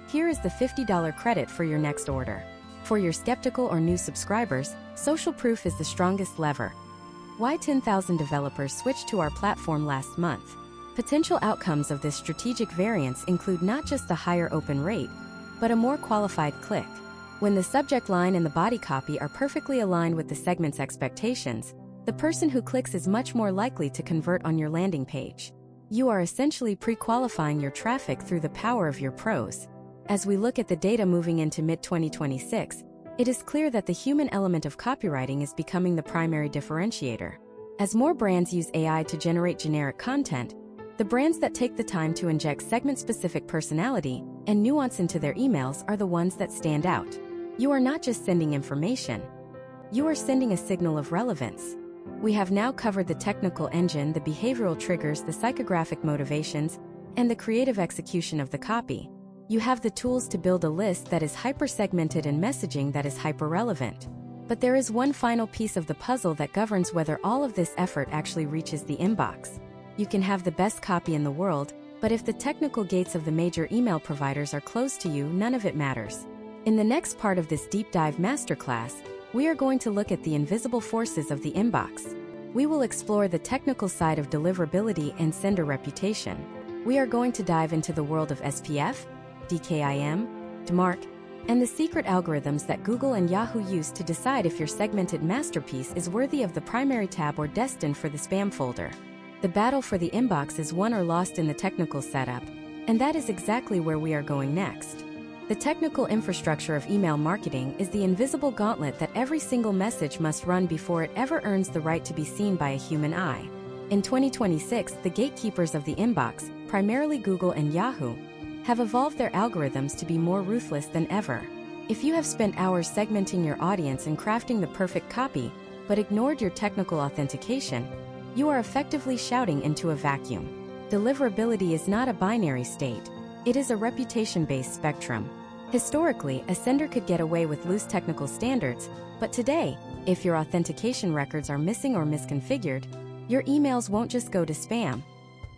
Here is the $50 credit for your next order. For your skeptical or new subscribers, social proof is the strongest lever. Why 10,000 developers switched to our platform last month? Potential outcomes of this strategic variance include not just the higher open rate, but a more qualified click. When the subject line and the body copy are perfectly aligned with the segment's expectations, the person who clicks is much more likely to convert on your landing page. You are essentially pre-qualifying your traffic through the power of your pros. As we look at the data moving into mid-2026, it is clear that the human element of copywriting is becoming the primary differentiator. As more brands use AI to generate generic content, the brands that take the time to inject segment-specific personality and nuance into their emails are the ones that stand out. You are not just sending information. You are sending a signal of relevance. We have now covered the technical engine, the behavioral triggers, the psychographic motivations, and the creative execution of the copy. You have the tools to build a list that is hyper-segmented and messaging that is hyper-relevant. But there is one final piece of the puzzle that governs whether all of this effort actually reaches the inbox. You can have the best copy in the world, but if the technical gates of the major email providers are closed to you, none of it matters. In the next part of this deep dive masterclass, we are going to look at the invisible forces of the inbox. We will explore the technical side of deliverability and sender reputation. We are going to dive into the world of SPF, DKIM, DMARC, and the secret algorithms that Google and Yahoo use to decide if your segmented masterpiece is worthy of the primary tab or destined for the spam folder. The battle for the inbox is won or lost in the technical setup, and that is exactly where we are going next. The technical infrastructure of email marketing is the invisible gauntlet that every single message must run before it ever earns the right to be seen by a human eye. In 2026, the gatekeepers of the inbox, primarily Google and Yahoo, have evolved their algorithms to be more ruthless than ever. If you have spent hours segmenting your audience and crafting the perfect copy, but ignored your technical authentication, you are effectively shouting into a vacuum. Deliverability is not a binary state. It is a reputation-based spectrum. Historically, a sender could get away with loose technical standards, but today, if your authentication records are missing or misconfigured, your emails won't just go to spam.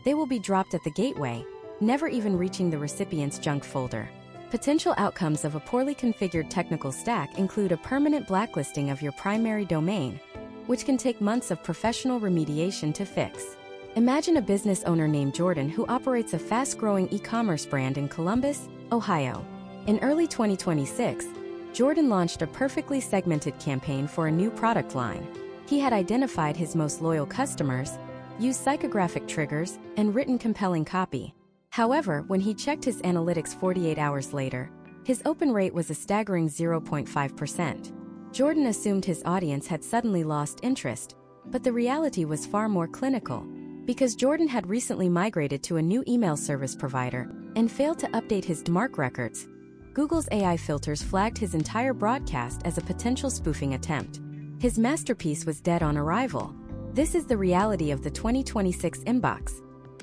They will be dropped at the gateway, never even reaching the recipient's junk folder. Potential outcomes of a poorly configured technical stack include a permanent blacklisting of your primary domain, which can take months of professional remediation to fix. Imagine a business owner named Jordan who operates a fast-growing e-commerce brand in Columbus, Ohio. In early 2026, Jordan launched a perfectly segmented campaign for a new product line. He had identified his most loyal customers, used psychographic triggers, and written compelling copy. However, when he checked his analytics 48 hours later, his open rate was a staggering 0.5%. Jordan assumed his audience had suddenly lost interest, but the reality was far more clinical. Because Jordan had recently migrated to a new email service provider and failed to update his DMARC records, Google's AI filters flagged his entire broadcast as a potential spoofing attempt. His masterpiece was dead on arrival. This is the reality of the 2026 inbox.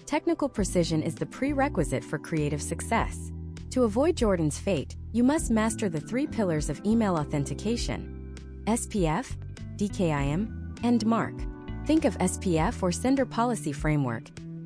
Technical precision is the prerequisite for creative success. To avoid Jordan's fate, you must master the three pillars of email authentication: SPF, DKIM, and DMARC. Think of SPF or Sender Policy Framework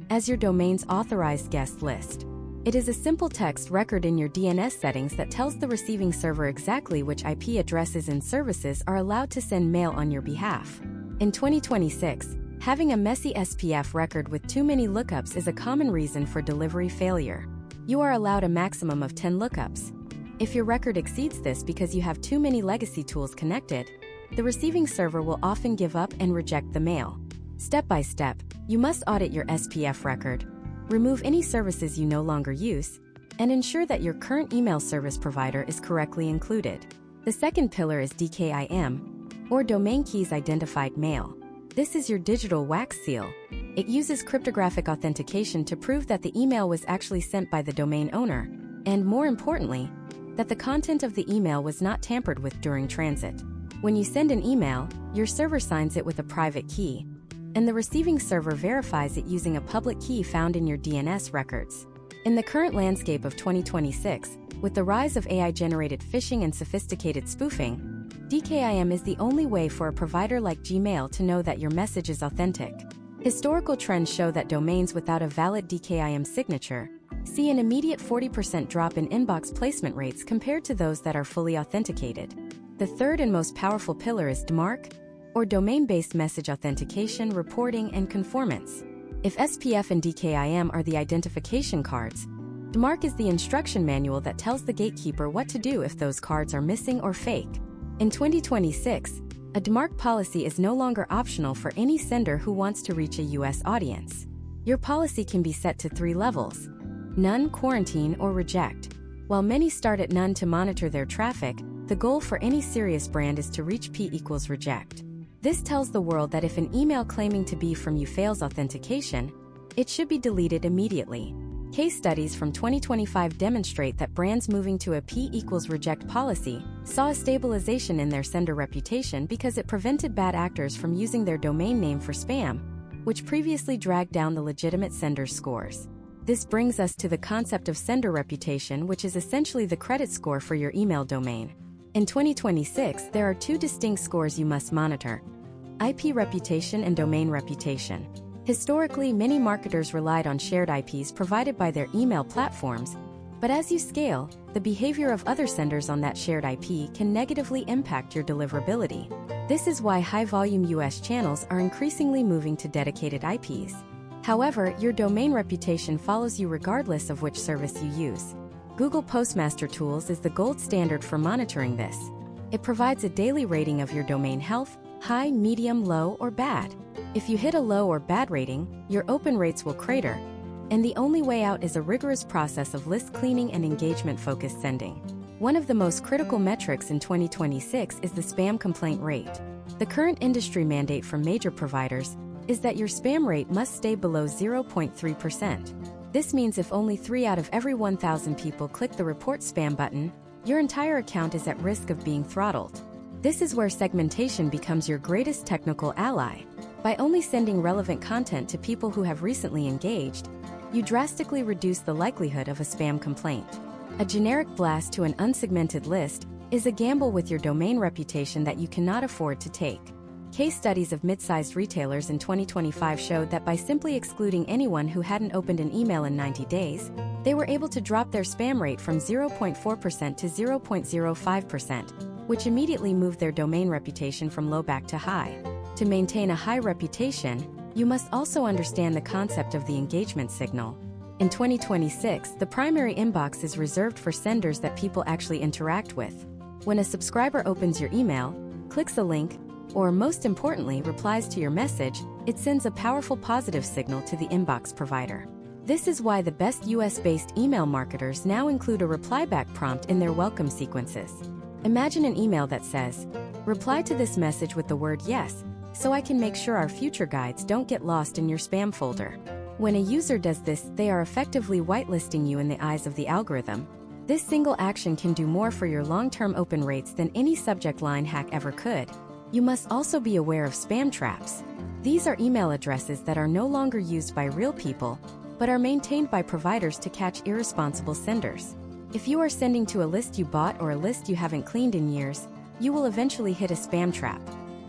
as your domain's authorized guest list. It is a simple text record in your DNS settings that tells the receiving server exactly which IP addresses and services are allowed to send mail on your behalf. In 2026, having a messy SPF record with too many lookups is a common reason for delivery failure. You are allowed a maximum of 10 lookups. If your record exceeds this because you have too many legacy tools connected, the receiving server will often give up and reject the mail. Step by step, you must audit your SPF record, remove any services you no longer use, and ensure that your current email service provider is correctly included. The second pillar is DKIM, or Domain Keys Identified Mail. This is your digital wax seal. It uses cryptographic authentication to prove that the email was actually sent by the domain owner, and more importantly, that the content of the email was not tampered with during transit. When you send an email, your server signs it with a private key, and the receiving server verifies it using a public key found in your DNS records. In the current landscape of 2026, with the rise of AI-generated phishing and sophisticated spoofing, DKIM is the only way for a provider like Gmail to know that your message is authentic. Historical trends show that domains without a valid DKIM signature see an immediate 40% drop in inbox placement rates compared to those that are fully authenticated. The third and most powerful pillar is DMARC, or Domain-Based Message Authentication, Reporting, and Conformance. If SPF and DKIM are the identification cards, DMARC is the instruction manual that tells the gatekeeper what to do if those cards are missing or fake. In 2026, a DMARC policy is no longer optional for any sender who wants to reach a US audience. Your policy can be set to 3 levels: none, quarantine, or reject. While many start at none to monitor their traffic, the goal for any serious brand is to reach P=reject. This tells the world that if an email claiming to be from you fails authentication, it should be deleted immediately. Case studies from 2025 demonstrate that brands moving to a P=reject policy saw a stabilization in their sender reputation because it prevented bad actors from using their domain name for spam, which previously dragged down the legitimate sender's scores. This brings us to the concept of sender reputation, which is essentially the credit score for your email domain. In 2026, there are 2 distinct scores you must monitor: IP reputation and domain reputation. Historically, many marketers relied on shared IPs provided by their email platforms, but as you scale, the behavior of other senders on that shared IP can negatively impact your deliverability. This is why high-volume US channels are increasingly moving to dedicated IPs. However, your domain reputation follows you regardless of which service you use. Google Postmaster Tools is the gold standard for monitoring this. It provides a daily rating of your domain health, high, medium, low, or bad. If you hit a low or bad rating, your open rates will crater, and the only way out is a rigorous process of list cleaning and engagement-focused sending. One of the most critical metrics in 2026 is the spam complaint rate. The current industry mandate from major providers is that your spam rate must stay below 0.3%. This means if only 3 out of every 1,000 people click the report spam button, your entire account is at risk of being throttled. This is where segmentation becomes your greatest technical ally. By only sending relevant content to people who have recently engaged, you drastically reduce the likelihood of a spam complaint. A generic blast to an unsegmented list is a gamble with your domain reputation that you cannot afford to take. Case studies of mid-sized retailers in 2025 showed that by simply excluding anyone who hadn't opened an email in 90 days, they were able to drop their spam rate from 0.4% to 0.05%, which immediately moved their domain reputation from low back to high. To maintain a high reputation, you must also understand the concept of the engagement signal. In 2026, the primary inbox is reserved for senders that people actually interact with. When a subscriber opens your email, clicks a link, or most importantly, replies to your message, it sends a powerful positive signal to the inbox provider. This is why the best US-based email marketers now include a reply back prompt in their welcome sequences. Imagine an email that says, "Reply to this message with the word yes, so I can make sure our future guides don't get lost in your spam folder." When a user does this, they are effectively whitelisting you in the eyes of the algorithm. This single action can do more for your long-term open rates than any subject line hack ever could. You must also be aware of spam traps. These are email addresses that are no longer used by real people, but are maintained by providers to catch irresponsible senders. If you are sending to a list you bought or a list you haven't cleaned in years, you will eventually hit a spam trap.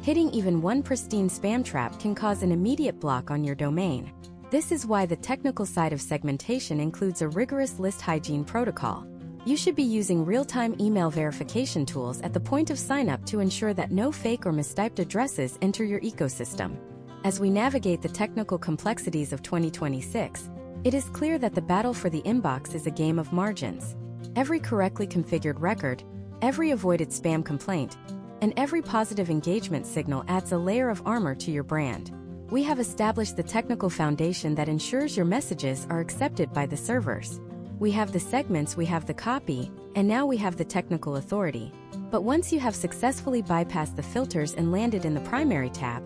Hitting even one pristine spam trap can cause an immediate block on your domain. This is why the technical side of segmentation includes a rigorous list hygiene protocol. You should be using real-time email verification tools at the point of sign-up to ensure that no fake or mistyped addresses enter your ecosystem. As we navigate the technical complexities of 2026, it is clear that the battle for the inbox is a game of margins. Every correctly configured record, every avoided spam complaint, and every positive engagement signal adds a layer of armor to your brand. We have established the technical foundation that ensures your messages are accepted by the servers. We have the segments, we have the copy, and now we have the technical authority. But once you have successfully bypassed the filters and landed in the primary tab,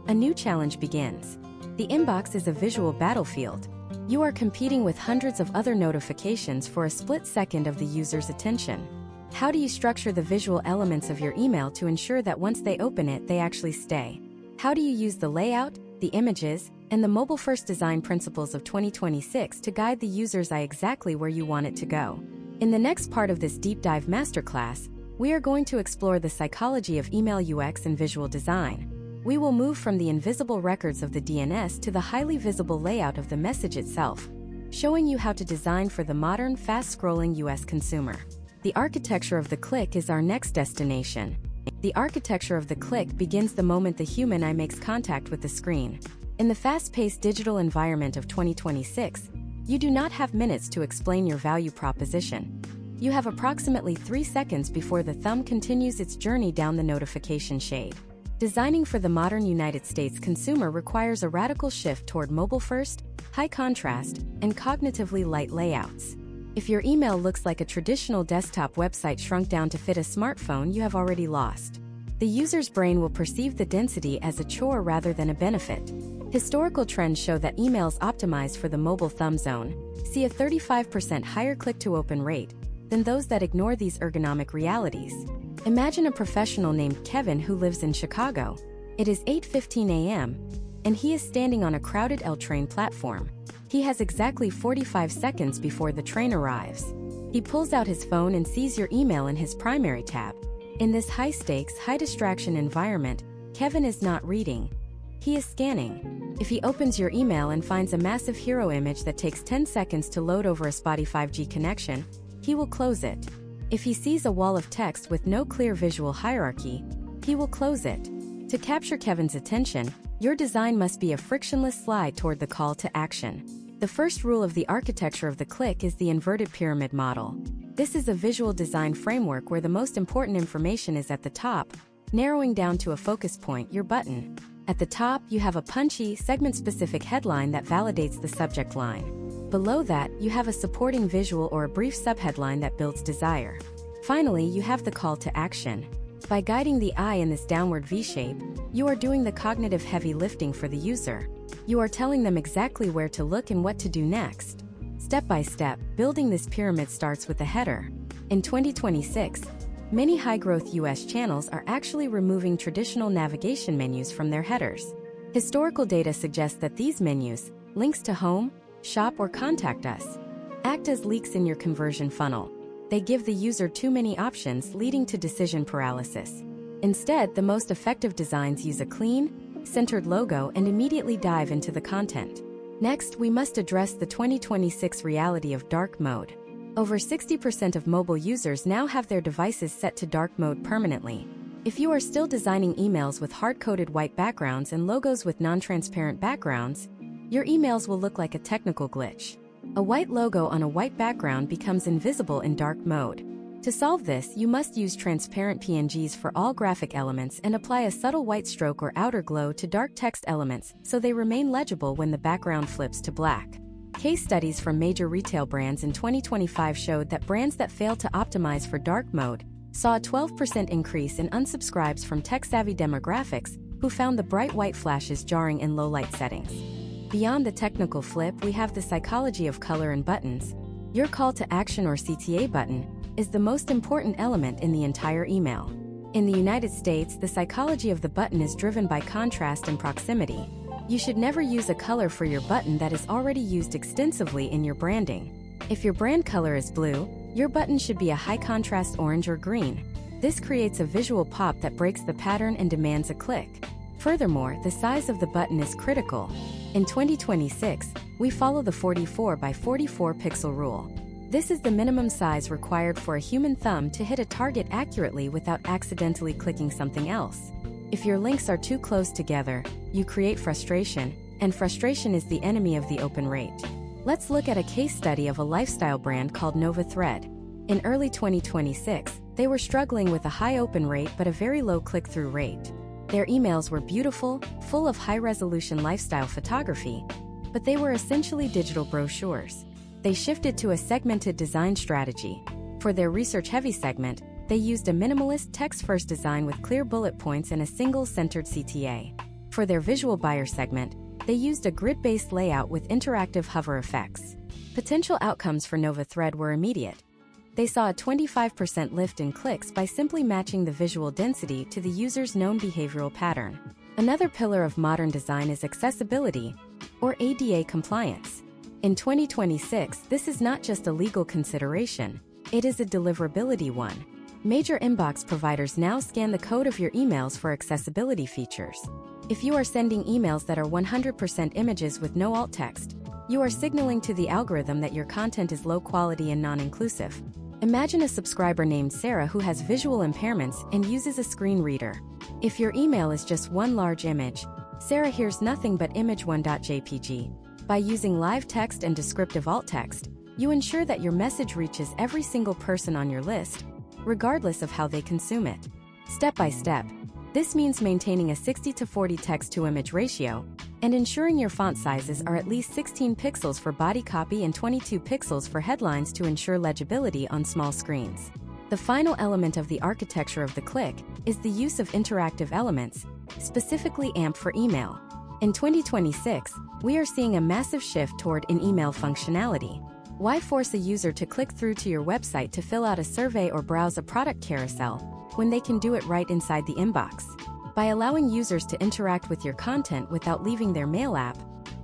a new challenge begins. The inbox is a visual battlefield. You are competing with hundreds of other notifications for a split second of the user's attention. How do you structure the visual elements of your email to ensure that once they open it, they actually stay? How do you use the layout, the images, and the mobile-first design principles of 2026 to guide the user's eye exactly where you want it to go? In the next part of this deep dive masterclass, we are going to explore the psychology of email UX and visual design. We will move from the invisible records of the DNS to the highly visible layout of the message itself, showing you how to design for the modern, fast-scrolling US consumer. The architecture of the click is our next destination. The architecture of the click begins the moment the human eye makes contact with the screen. In the fast-paced digital environment of 2026, you do not have minutes to explain your value proposition. You have approximately 3 seconds before the thumb continues its journey down the notification shade. Designing for the modern United States consumer requires a radical shift toward mobile-first, high-contrast, and cognitively light layouts. If your email looks like a traditional desktop website shrunk down to fit a smartphone, you have already lost. The user's brain will perceive the density as a chore rather than a benefit. Historical trends show that emails optimized for the mobile thumb zone see a 35% higher click-to-open rate than those that ignore these ergonomic realities. Imagine a professional named Kevin who lives in Chicago. It is 8:15 a.m., and he is standing on a crowded L train platform. He has exactly 45 seconds before the train arrives. He pulls out his phone and sees your email in his primary tab. In this high-stakes, high-distraction environment, Kevin is not reading. He is scanning. If he opens your email and finds a massive hero image that takes 10 seconds to load over a spotty 5G connection, he will close it. If he sees a wall of text with no clear visual hierarchy, he will close it. To capture Kevin's attention, your design must be a frictionless slide toward the call to action. The first rule of the architecture of the click is the inverted pyramid model. This is a visual design framework where the most important information is at the top, narrowing down to a focus point, your button. At the top, you have a punchy, segment-specific headline that validates the subject line. Below that, you have a supporting visual or a brief subheadline that builds desire. Finally, you have the call to action. By guiding the eye in this downward V-shape, you are doing the cognitive heavy lifting for the user. You are telling them exactly where to look and what to do next. Step by step, building this pyramid starts with the header. In 2026, many high-growth US channels are actually removing traditional navigation menus from their headers. Historical data suggests that these menus, links to home, shop, or contact us, act as leaks in your conversion funnel. They give the user too many options, leading to decision paralysis. Instead, the most effective designs use a clean, centered logo and immediately dive into the content. Next, we must address the 2026 reality of dark mode. Over 60% of mobile users now have their devices set to dark mode permanently. If you are still designing emails with hard-coded white backgrounds and logos with non-transparent backgrounds, your emails will look like a technical glitch. A white logo on a white background becomes invisible in dark mode. To solve this, you must use transparent PNGs for all graphic elements and apply a subtle white stroke or outer glow to dark text elements so they remain legible when the background flips to black. Case studies from major retail brands in 2025 showed that brands that failed to optimize for dark mode saw a 12% increase in unsubscribes from tech-savvy demographics who found the bright white flashes jarring in low-light settings. Beyond the technical flip, we have the psychology of color and buttons. Your call to action or CTA button is the most important element in the entire email. In the United States, the psychology of the button is driven by contrast and proximity. You should never use a color for your button that is already used extensively in your branding. If your brand color is blue, your button should be a high-contrast orange or green. This creates a visual pop that breaks the pattern and demands a click. Furthermore, the size of the button is critical. In 2026, we follow the 44 by 44 pixel rule. This is the minimum size required for a human thumb to hit a target accurately without accidentally clicking something else. If your links are too close together, you create frustration, and frustration is the enemy of the open rate. Let's look at a case study of a lifestyle brand called Nova Thread. In early 2026, they were struggling with a high open rate but a very low click-through rate. Their emails were beautiful, full of high-resolution lifestyle photography, but they were essentially digital brochures. They shifted to a segmented design strategy. For their research-heavy segment, they used a minimalist text-first design with clear bullet points and a single centered CTA. For their visual buyer segment, they used a grid-based layout with interactive hover effects. Potential outcomes for Nova Thread were immediate. They saw a 25% lift in clicks by simply matching the visual density to the user's known behavioral pattern. Another pillar of modern design is accessibility, or ADA compliance. In 2026, this is not just a legal consideration, it is a deliverability one. Major inbox providers now scan the code of your emails for accessibility features. If you are sending emails that are 100% images with no alt text, you are signaling to the algorithm that your content is low quality and non-inclusive. Imagine a subscriber named Sarah who has visual impairments and uses a screen reader. If your email is just one large image, Sarah hears nothing but image1.jpg. By using live text and descriptive alt text, you ensure that your message reaches every single person on your list, regardless of how they consume it. Step by step, this means maintaining a 60-40 text-to-image ratio and ensuring your font sizes are at least 16 pixels for body copy and 22 pixels for headlines to ensure legibility on small screens. The final element of the architecture of the click is the use of interactive elements, specifically AMP for email. In 2026, we are seeing a massive shift toward in-email functionality. Why force a user to click through to your website to fill out a survey or browse a product carousel when they can do it right inside the inbox? By allowing users to interact with your content without leaving their mail app,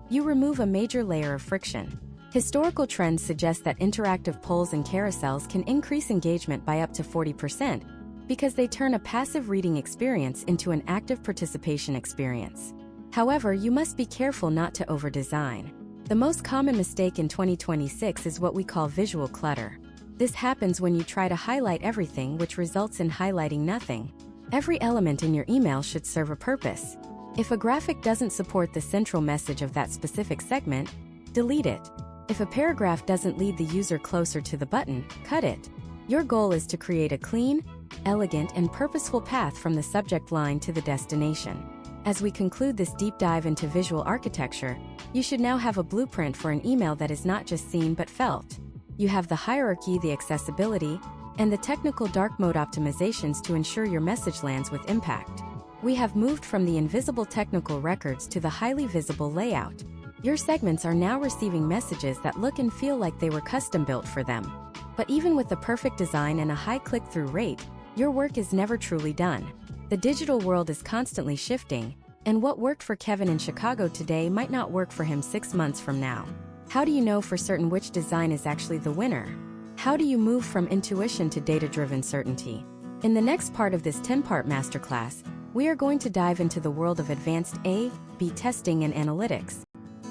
you remove a major layer of friction. Historical trends suggest that interactive polls and carousels can increase engagement by up to 40% because they turn a passive reading experience into an active participation experience. However, you must be careful not to over-design. The most common mistake in 2026 is what we call visual clutter. This happens when you try to highlight everything, which results in highlighting nothing. Every element in your email should serve a purpose. If a graphic doesn't support the central message of that specific segment, delete it. If a paragraph doesn't lead the user closer to the button, cut it. Your goal is to create a clean, elegant, and purposeful path from the subject line to the destination. As we conclude this deep dive into visual architecture, you should now have a blueprint for an email that is not just seen but felt. You have the hierarchy, the accessibility, and the technical dark mode optimizations to ensure your message lands with impact. We have moved from the invisible technical records to the highly visible layout. Your segments are now receiving messages that look and feel like they were custom built for them. But even with the perfect design and a high click-through rate, your work is never truly done. The digital world is constantly shifting, and what worked for Kevin in Chicago today might not work for him 6 months from now. How do you know for certain which design is actually the winner? How do you move from intuition to data-driven certainty? In the next part of this 10-part masterclass, we are going to dive into the world of advanced A/B testing and analytics.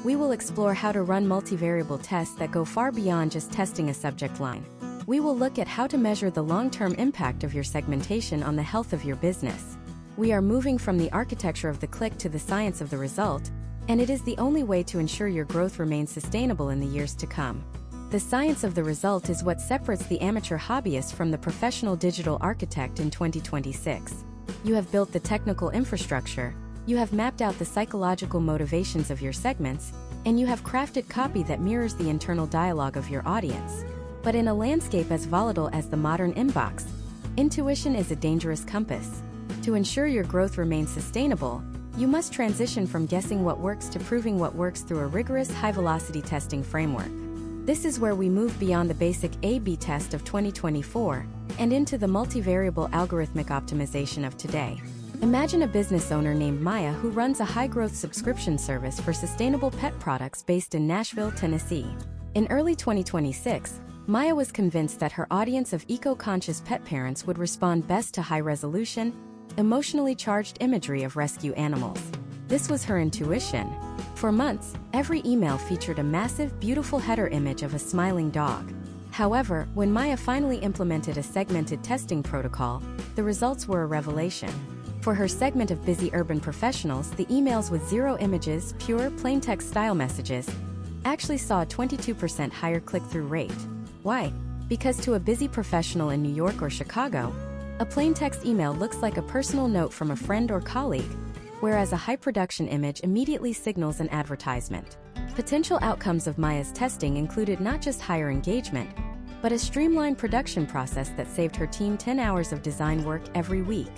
We will explore how to run multivariable tests that go far beyond just testing a subject line. We will look at how to measure the long-term impact of your segmentation on the health of your business. We are moving from the architecture of the click to the science of the result, and it is the only way to ensure your growth remains sustainable in the years to come. The science of the result is what separates the amateur hobbyist from the professional digital architect in 2026. You have built the technical infrastructure, you have mapped out the psychological motivations of your segments, and you have crafted copy that mirrors the internal dialogue of your audience. But in a landscape as volatile as the modern inbox, intuition is a dangerous compass. To ensure your growth remains sustainable, you must transition from guessing what works to proving what works through a rigorous high-velocity testing framework. This is where we move beyond the basic A/B test of 2024 and into the multivariable algorithmic optimization of today. Imagine a business owner named Maya who runs a high-growth subscription service for sustainable pet products based in Nashville, Tennessee. In early 2026, Maya was convinced that her audience of eco-conscious pet parents would respond best to high-resolution, emotionally charged imagery of rescue animals. This was her intuition. For months, every email featured a massive, beautiful header image of a smiling dog. However, when Maya finally implemented a segmented testing protocol, the results were a revelation. For her segment of busy urban professionals, the emails with 0 images, pure, plain text style messages, actually saw a 22% higher click-through rate. Why? Because to a busy professional in New York or Chicago, a plain text email looks like a personal note from a friend or colleague, whereas a high-production image immediately signals an advertisement. Potential outcomes of Maya's testing included not just higher engagement, but a streamlined production process that saved her team 10 hours of design work every week.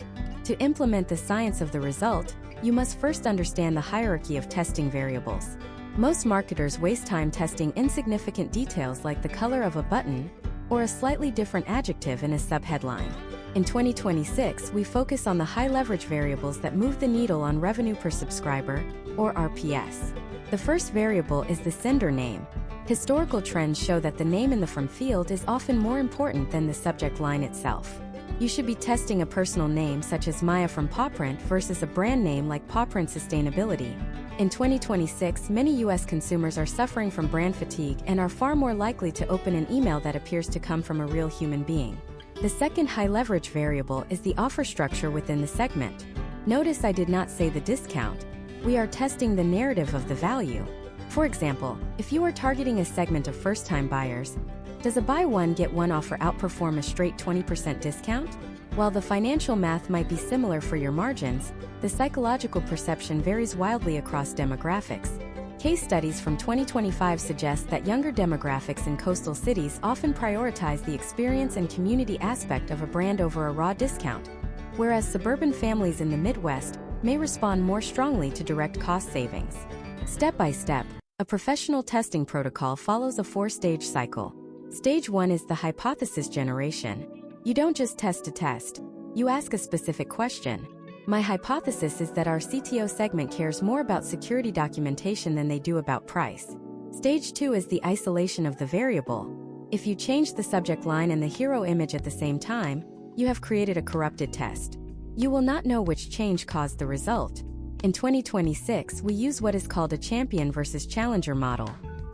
To implement the science of the result, you must first understand the hierarchy of testing variables. Most marketers waste time testing insignificant details like the color of a button or a slightly different adjective in a subheadline. In 2026, we focus on the high-leverage variables that move the needle on revenue per subscriber, or RPS. The first variable is the sender name. Historical trends show that the name in the from field is often more important than the subject line itself. You should be testing a personal name such as Maya from Pawprint versus a brand name like Pawprint Sustainability. In 2026, many U.S. consumers are suffering from brand fatigue and are far more likely to open an email that appears to come from a real human being. The second high-leverage variable is the offer structure within the segment. Notice I did not say the discount. We are testing the narrative of the value. For example, if you are targeting a segment of first-time buyers, does a buy one get one offer outperform a straight 20% discount? While the financial math might be similar for your margins, the psychological perception varies wildly across demographics. Case studies from 2025 suggest that younger demographics in coastal cities often prioritize the experience and community aspect of a brand over a raw discount, whereas suburban families in the Midwest may respond more strongly to direct cost savings. Step by step, a professional testing protocol follows a 4-stage cycle. Stage 1 is the hypothesis generation. You don't just test to test. You ask a specific question. My hypothesis is that our CTO segment cares more about security documentation than they do about price. Stage 2 is the isolation of the variable. If you change the subject line and the hero image at the same time, you have created a corrupted test. You will not know which change caused the result. In 2026, we use what is called a champion versus challenger model.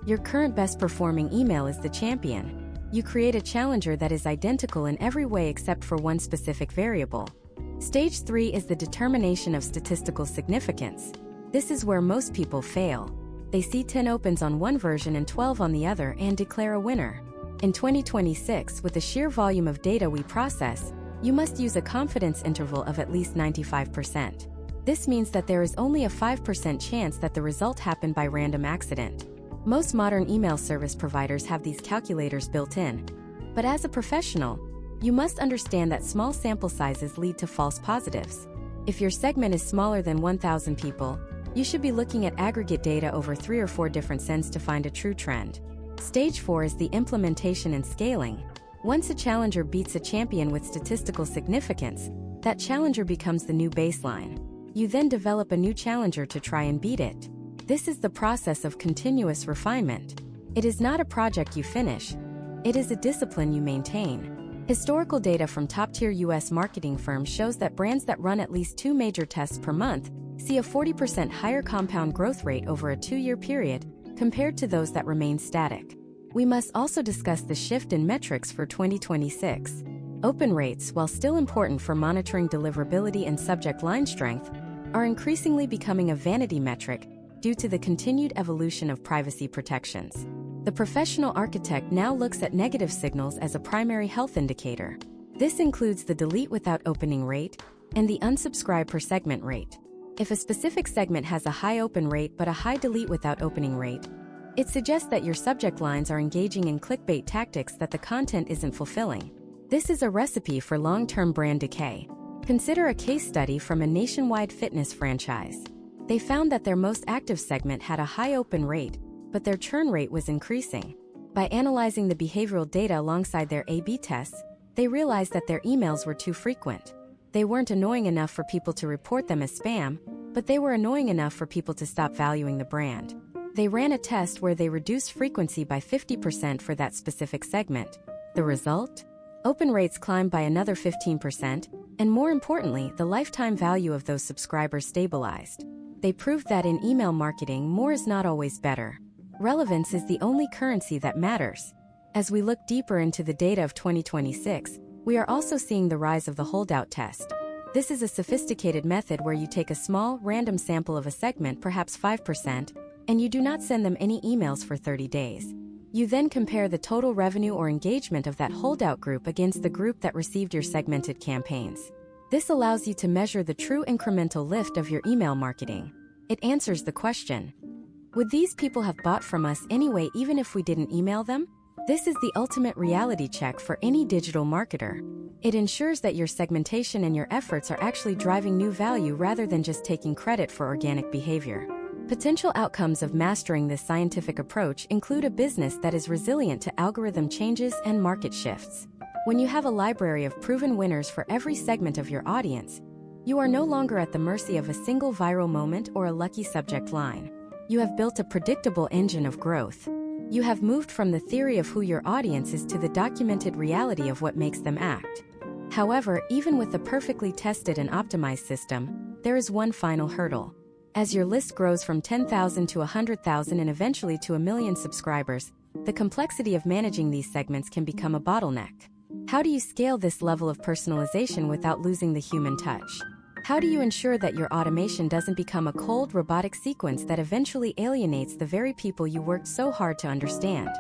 Your current best performing email is the champion. You create a challenger that is identical in every way except for one specific variable. Stage 3 is the determination of statistical significance. This is where most people fail. They see 10 opens on one version and 12 on the other and declare a winner. In 2026, with the sheer volume of data we process, you must use a confidence interval of at least 95%. This means that there is only a 5% chance that the result happened by random accident. Most modern email service providers have these calculators built in. But as a professional, you must understand that small sample sizes lead to false positives. If your segment is smaller than 1,000 people, you should be looking at aggregate data over 3 or 4 different sends to find a true trend. Stage 4 is the implementation and scaling. Once a challenger beats a champion with statistical significance, that challenger becomes the new baseline. You then develop a new challenger to try and beat it. This is the process of continuous refinement. It is not a project you finish. It is a discipline you maintain. Historical data from top-tier US marketing firms shows that brands that run at least 2 major tests per month see a 40% higher compound growth rate over a 2-year period compared to those that remain static. We must also discuss the shift in metrics for 2026. Open rates, while still important for monitoring deliverability and subject line strength, are increasingly becoming a vanity metric due to the continued evolution of privacy protections. The professional architect now looks at negative signals as a primary health indicator. This includes the delete without opening rate and the unsubscribe per segment rate. If a specific segment has a high open rate but a high delete without opening rate, it suggests that your subject lines are engaging in clickbait tactics that the content isn't fulfilling. This is a recipe for long-term brand decay. Consider a case study from a nationwide fitness franchise. They found that their most active segment had a high open rate, but their churn rate was increasing. By analyzing the behavioral data alongside their A/B tests, they realized that their emails were too frequent. They weren't annoying enough for people to report them as spam, but they were annoying enough for people to stop valuing the brand. They ran a test where they reduced frequency by 50% for that specific segment. The result? Open rates climbed by another 15%, and more importantly, the lifetime value of those subscribers stabilized. They proved that in email marketing, more is not always better. Relevance is the only currency that matters. As we look deeper into the data of 2026, we are also seeing the rise of the holdout test. This is a sophisticated method where you take a small, random sample of a segment, perhaps 5%, and you do not send them any emails for 30 days. You then compare the total revenue or engagement of that holdout group against the group that received your segmented campaigns. This allows you to measure the true incremental lift of your email marketing. It answers the question, would these people have bought from us anyway even if we didn't email them? This is the ultimate reality check for any digital marketer. It ensures that your segmentation and your efforts are actually driving new value rather than just taking credit for organic behavior. Potential outcomes of mastering this scientific approach include a business that is resilient to algorithm changes and market shifts. When you have a library of proven winners for every segment of your audience, you are no longer at the mercy of a single viral moment or a lucky subject line. You have built a predictable engine of growth. You have moved from the theory of who your audience is to the documented reality of what makes them act. However, even with a perfectly tested and optimized system, there is one final hurdle. As your list grows from 10,000 to 100,000 and eventually to 1 million subscribers, the complexity of managing these segments can become a bottleneck. How do you scale this level of personalization without losing the human touch? How do you ensure that your automation doesn't become a cold, robotic sequence that eventually alienates the very people you worked so hard to understand?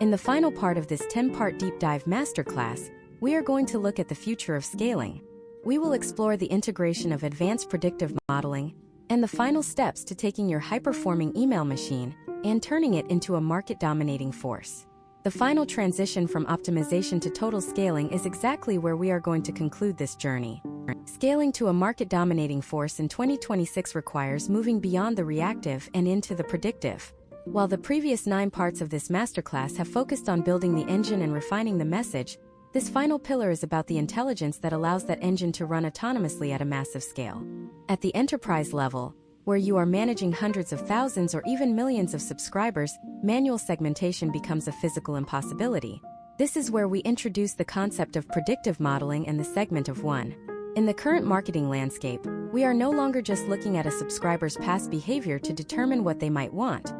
In the final part of this 10-part deep dive masterclass, we are going to look at the future of scaling. We will explore the integration of advanced predictive modeling and the final steps to taking your high-performing email machine and turning it into a market-dominating force. The final transition from optimization to total scaling is exactly where we are going to conclude this journey. Scaling to a market-dominating force in 2026 requires moving beyond the reactive and into the predictive. While the previous 9 parts of this masterclass have focused on building the engine and refining the message, this final pillar is about the intelligence that allows that engine to run autonomously at a massive scale. At the enterprise level, where you are managing hundreds of thousands or even millions of subscribers, manual segmentation becomes a physical impossibility. This is where we introduce the concept of predictive modeling and the segment of one. In the current marketing landscape, we are no longer just looking at a subscriber's past behavior to determine what they might want.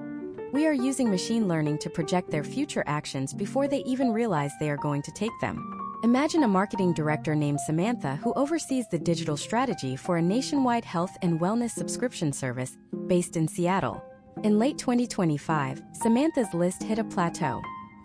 We are using machine learning to project their future actions before they even realize they are going to take them. Imagine a marketing director named Samantha who oversees the digital strategy for a nationwide health and wellness subscription service based in Seattle. In late 2025, Samantha's list hit a plateau.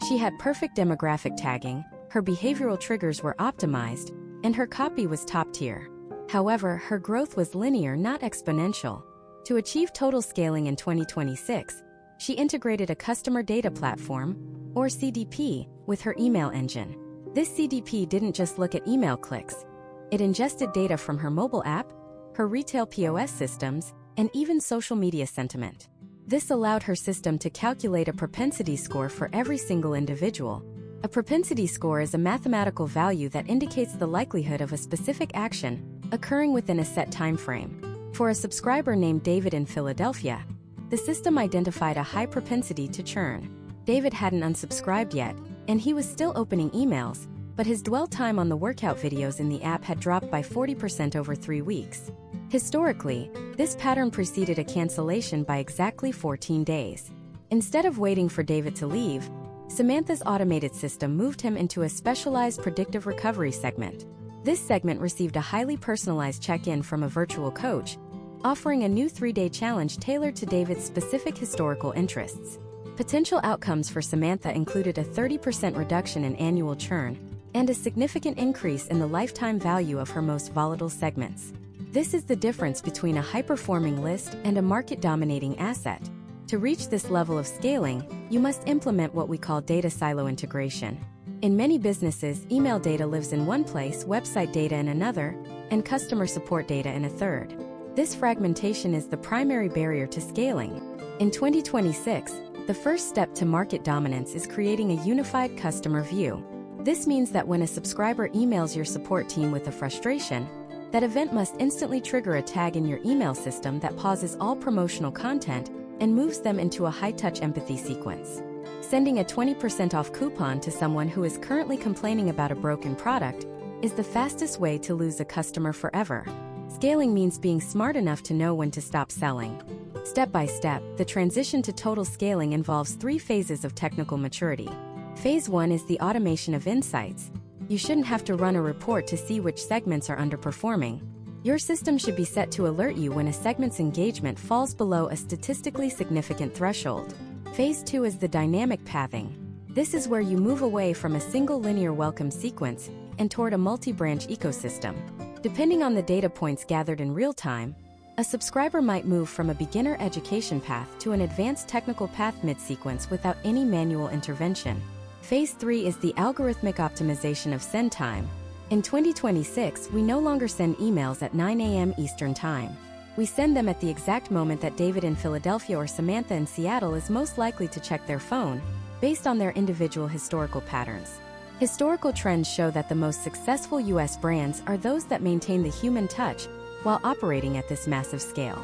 She had perfect demographic tagging, her behavioral triggers were optimized, and her copy was top tier. However, her growth was linear, not exponential. To achieve total scaling in 2026, she integrated a customer data platform, or CDP, with her email engine. This CDP didn't just look at email clicks. It ingested data from her mobile app, her retail POS systems, and even social media sentiment. This allowed her system to calculate a propensity score for every single individual. A propensity score is a mathematical value that indicates the likelihood of a specific action occurring within a set time frame. For a subscriber named David in Philadelphia, the system identified a high propensity to churn. David hadn't unsubscribed yet, and he was still opening emails, but his dwell time on the workout videos in the app had dropped by 40% over 3 weeks. Historically, this pattern preceded a cancellation by exactly 14 days. Instead of waiting for David to leave, Samantha's automated system moved him into a specialized predictive recovery segment. This segment received a highly personalized check-in from a virtual coach, offering a new 3-day challenge tailored to David's specific historical interests. Potential outcomes for Samantha included a 30% reduction in annual churn and a significant increase in the lifetime value of her most volatile segments. This is the difference between a high-performing list and a market-dominating asset. To reach this level of scaling, you must implement what we call data silo integration. In many businesses, email data lives in one place, website data in another, and customer support data in a third. This fragmentation is the primary barrier to scaling. In 2026, the first step to market dominance is creating a unified customer view. This means that when a subscriber emails your support team with a frustration, that event must instantly trigger a tag in your email system that pauses all promotional content and moves them into a high-touch empathy sequence. Sending a 20% off coupon to someone who is currently complaining about a broken product is the fastest way to lose a customer forever. Scaling means being smart enough to know when to stop selling. Step by step, the transition to total scaling involves 3 phases of technical maturity. Phase 1 is the automation of insights. You shouldn't have to run a report to see which segments are underperforming. Your system should be set to alert you when a segment's engagement falls below a statistically significant threshold. Phase 2 is the dynamic pathing. This is where you move away from a single linear welcome sequence and toward a multi-branch ecosystem. Depending on the data points gathered in real time, a subscriber might move from a beginner education path to an advanced technical path mid-sequence without any manual intervention. Phase 3 is the algorithmic optimization of send time. In 2026, we no longer send emails at 9 a.m. Eastern Time. We send them at the exact moment that David in Philadelphia or Samantha in Seattle is most likely to check their phone, based on their individual historical patterns. Historical trends show that the most successful U.S. brands are those that maintain the human touch while operating at this massive scale.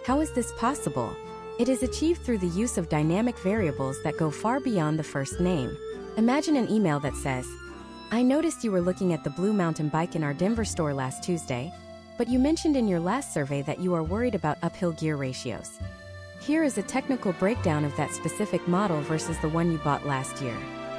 How is this possible? It is achieved through the use of dynamic variables that go far beyond the first name. Imagine an email that says, "I noticed you were looking at the Blue Mountain bike in our Denver store last Tuesday, but you mentioned in your last survey that you are worried about uphill gear ratios. Here is a technical breakdown of that specific model versus the one you bought last year."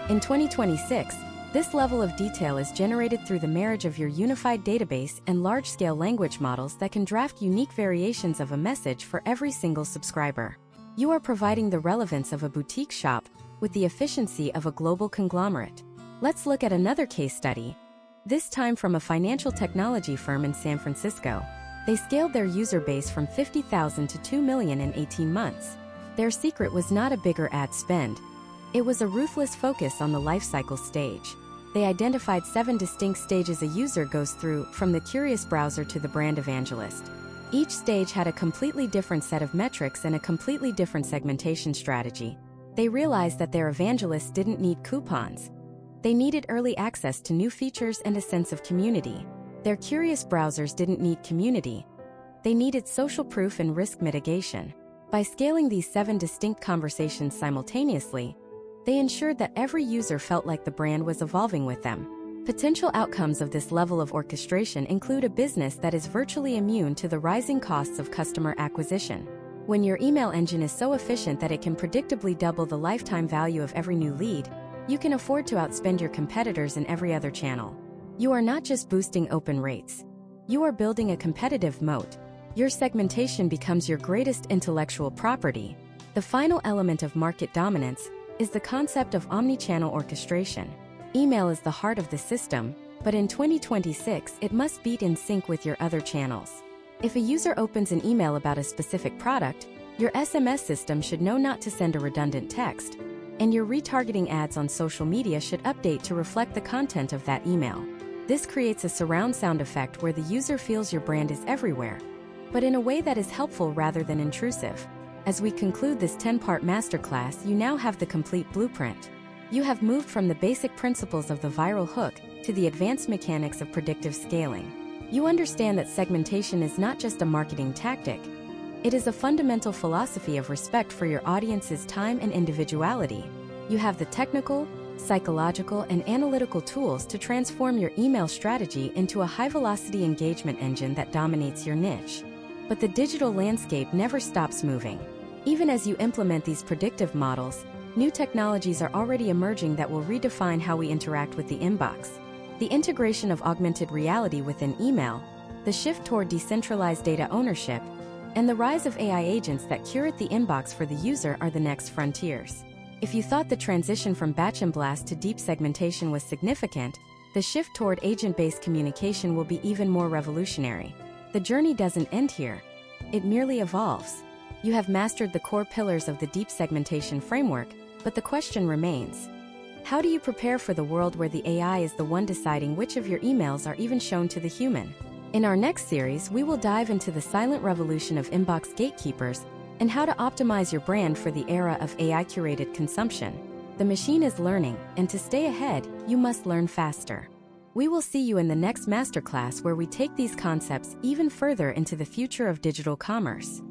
In 2026, this level of detail is generated through the marriage of your unified database and large-scale language models that can draft unique variations of a message for every single subscriber. You are providing the relevance of a boutique shop with the efficiency of a global conglomerate. Let's look at another case study, this time from a financial technology firm in San Francisco. They scaled their user base from 50,000 to 2 million in 18 months. Their secret was not a bigger ad spend. It was a ruthless focus on the lifecycle stage. They identified 7 distinct stages a user goes through, from the curious browser to the brand evangelist. Each stage had a completely different set of metrics and a completely different segmentation strategy. They realized that their evangelists didn't need coupons. They needed early access to new features and a sense of community. Their curious browsers didn't need community. They needed social proof and risk mitigation. By scaling these 7 distinct conversations simultaneously, they ensured that every user felt like the brand was evolving with them. Potential outcomes of this level of orchestration include a business that is virtually immune to the rising costs of customer acquisition. When your email engine is so efficient that it can predictably double the lifetime value of every new lead, you can afford to outspend your competitors in every other channel. You are not just boosting open rates. You are building a competitive moat. Your segmentation becomes your greatest intellectual property. The final element of market dominance is the concept of omnichannel orchestration. Email is the heart of the system, but in 2026 it must beat in sync with your other channels. If a user opens an email about a specific product, your SMS system should know not to send a redundant text, and your retargeting ads on social media should update to reflect the content of that email. This creates a surround sound effect where the user feels your brand is everywhere, but in a way that is helpful rather than intrusive. As we conclude this 10-part masterclass, you now have the complete blueprint. You have moved from the basic principles of the viral hook to the advanced mechanics of predictive scaling. You understand that segmentation is not just a marketing tactic. It is a fundamental philosophy of respect for your audience's time and individuality. You have the technical, psychological, and analytical tools to transform your email strategy into a high-velocity engagement engine that dominates your niche. But the digital landscape never stops moving. Even as you implement these predictive models, new technologies are already emerging that will redefine how we interact with the inbox. The integration of augmented reality within email, the shift toward decentralized data ownership, and the rise of AI agents that curate the inbox for the user are the next frontiers. If you thought the transition from batch and blast to deep segmentation was significant, the shift toward agent-based communication will be even more revolutionary. The journey doesn't end here. It merely evolves. You have mastered the core pillars of the deep segmentation framework, but the question remains: how do you prepare for the world where the AI is the one deciding which of your emails are even shown to the human? In our next series, we will dive into the silent revolution of inbox gatekeepers and how to optimize your brand for the era of AI-curated consumption. The machine is learning, and to stay ahead, you must learn faster. We will see you in the next masterclass where we take these concepts even further into the future of digital commerce.